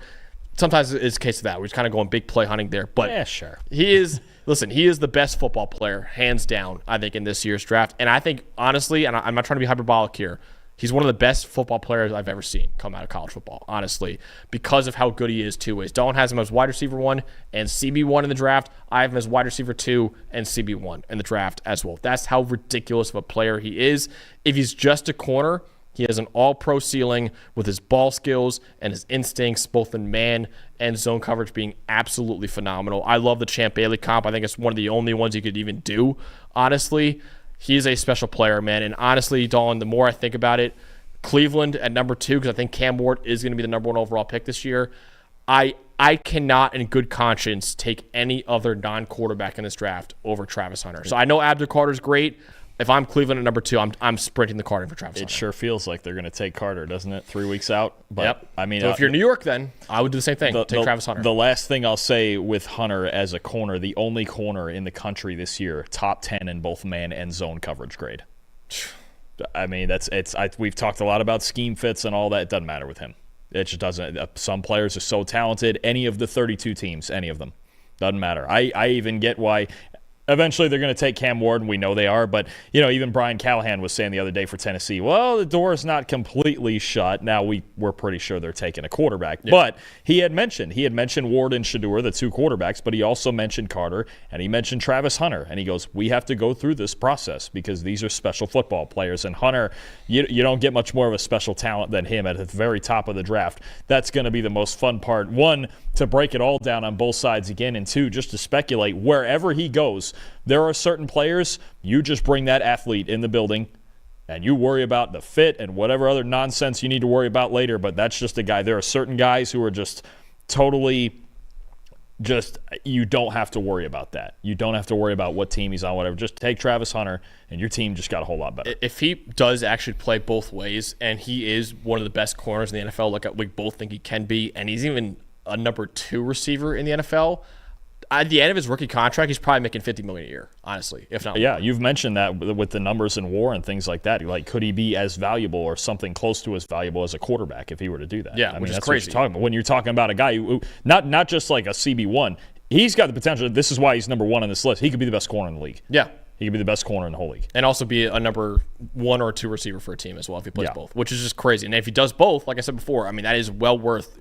Sometimes it's a case of that, where he's kind of going big play hunting there. But yeah, sure. He is the best football player, hands down, I think, in this year's draft. And I think, honestly, and I'm not trying to be hyperbolic here, he's one of the best football players I've ever seen come out of college football, honestly, because of how good he is two ways. Dalton has him as wide receiver 1 and CB1 in the draft. I have him as wide receiver 2 and CB1 in the draft as well. That's how ridiculous of a player he is. If he's just a corner, he has an all-pro ceiling with his ball skills and his instincts, both in man and zone coverage, being absolutely phenomenal. I love the Champ Bailey comp. I think it's one of the only ones you could even do, honestly. He's a special player, man. And honestly, Dalton, the more I think about it, Cleveland at number 2, because I think Cam Ward is going to be the number 1 overall pick this year. I cannot, in good conscience, take any other non-quarterback in this draft over Travis Hunter. So I know Abdul Carter's great. If I'm Cleveland at number 2, I'm sprinting the card in for Travis Hunter. It sure feels like they're going to take Carter, doesn't it? 3 weeks out. But, yep. I mean, so if you're New York, then I would do the same thing. Take Travis Hunter. The last thing I'll say with Hunter as a corner, the only corner in the country this year, top 10 in both man and zone coverage grade. I mean, we've talked a lot about scheme fits and all that. It doesn't matter with him. It just doesn't. Some players are so talented. Any of the 32 teams, any of them, doesn't matter. I even get why. Eventually, they're going to take Cam Ward, and we know they are. But, even Brian Callahan was saying the other day for Tennessee, well, the door is not completely shut. Now, we're pretty sure they're taking a quarterback. Yeah. But he had mentioned Ward and Shedeur, the 2 quarterbacks, but he also mentioned Carter, and he mentioned Travis Hunter. And he goes, we have to go through this process because these are special football players. And Hunter, you don't get much more of a special talent than him at the very top of the draft. That's going to be the most fun part. 1, to break it all down on both sides again, and 2, just to speculate wherever he goes. There are certain players, you just bring that athlete in the building and you worry about the fit and whatever other nonsense you need to worry about later, but that's just a guy. There are certain guys who are just totally you don't have to worry about that. You don't have to worry about what team he's on, whatever. Just take Travis Hunter and your team just got a whole lot better. If he does actually play both ways and he is one of the best corners in the NFL, like we both think he can be, and he's even a number 2 receiver in the NFL, at the end of his rookie contract, he's probably making $50 million a year, honestly, if not more. Yeah, you've mentioned that with the numbers in WAR and things like that. Like, could he be as valuable or something close to as valuable as a quarterback if he were to do that? Yeah, I which mean, is that's crazy. What you're talking about. When you're talking about a guy who not just like a CB1, he's got the potential. This is why he's number 1 on this list. He could be the best corner in the league. Yeah. He could be the best corner in the whole league. And also be a number 1 or 2 receiver for a team as well if he plays both, which is just crazy. And if he does both, like I said before, I mean, that is well worth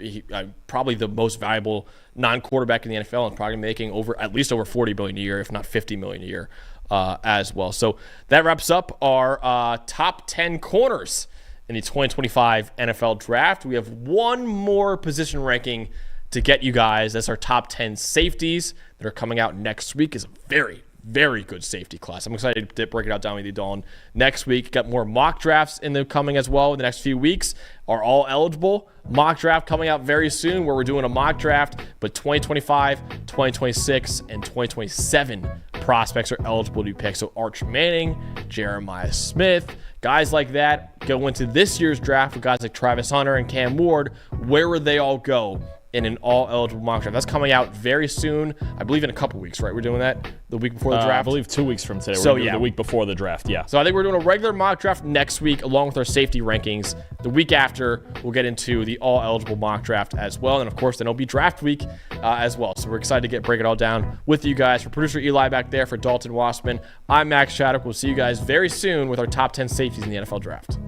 probably the most valuable non-quarterback in the NFL and probably making at least over $40 billion a year, if not $50 million a year as well. So that wraps up our top 10 corners in the 2025 NFL Draft. We have one more position ranking to get you guys. That's our top 10 safeties that are coming out next week. Is a very, very good safety class. I'm excited to break it down with you, Dalton. Next week, got more mock drafts in the coming as well. In the next few weeks are all eligible. Mock draft coming out very soon where we're doing a mock draft, but 2025, 2026, and 2027 prospects are eligible to be picked. So Arch Manning, Jeremiah Smith, guys like that go into this year's draft with guys like Travis Hunter and Cam Ward. Where would they all go in an all-eligible mock draft. That's coming out very soon. I believe in a couple weeks, right? We're doing that the week before the draft? I believe 2 weeks from today. So, We're doing the week before the draft, yeah. So I think we're doing a regular mock draft next week along with our safety rankings. The week after, we'll get into the all-eligible mock draft as well. And, of course, then it'll be draft week as well. So we're excited to break it all down with you guys. For producer Eli back there, for Dalton Wassman, I'm Max Chadwick. We'll see you guys very soon with our top 10 safeties in the NFL draft.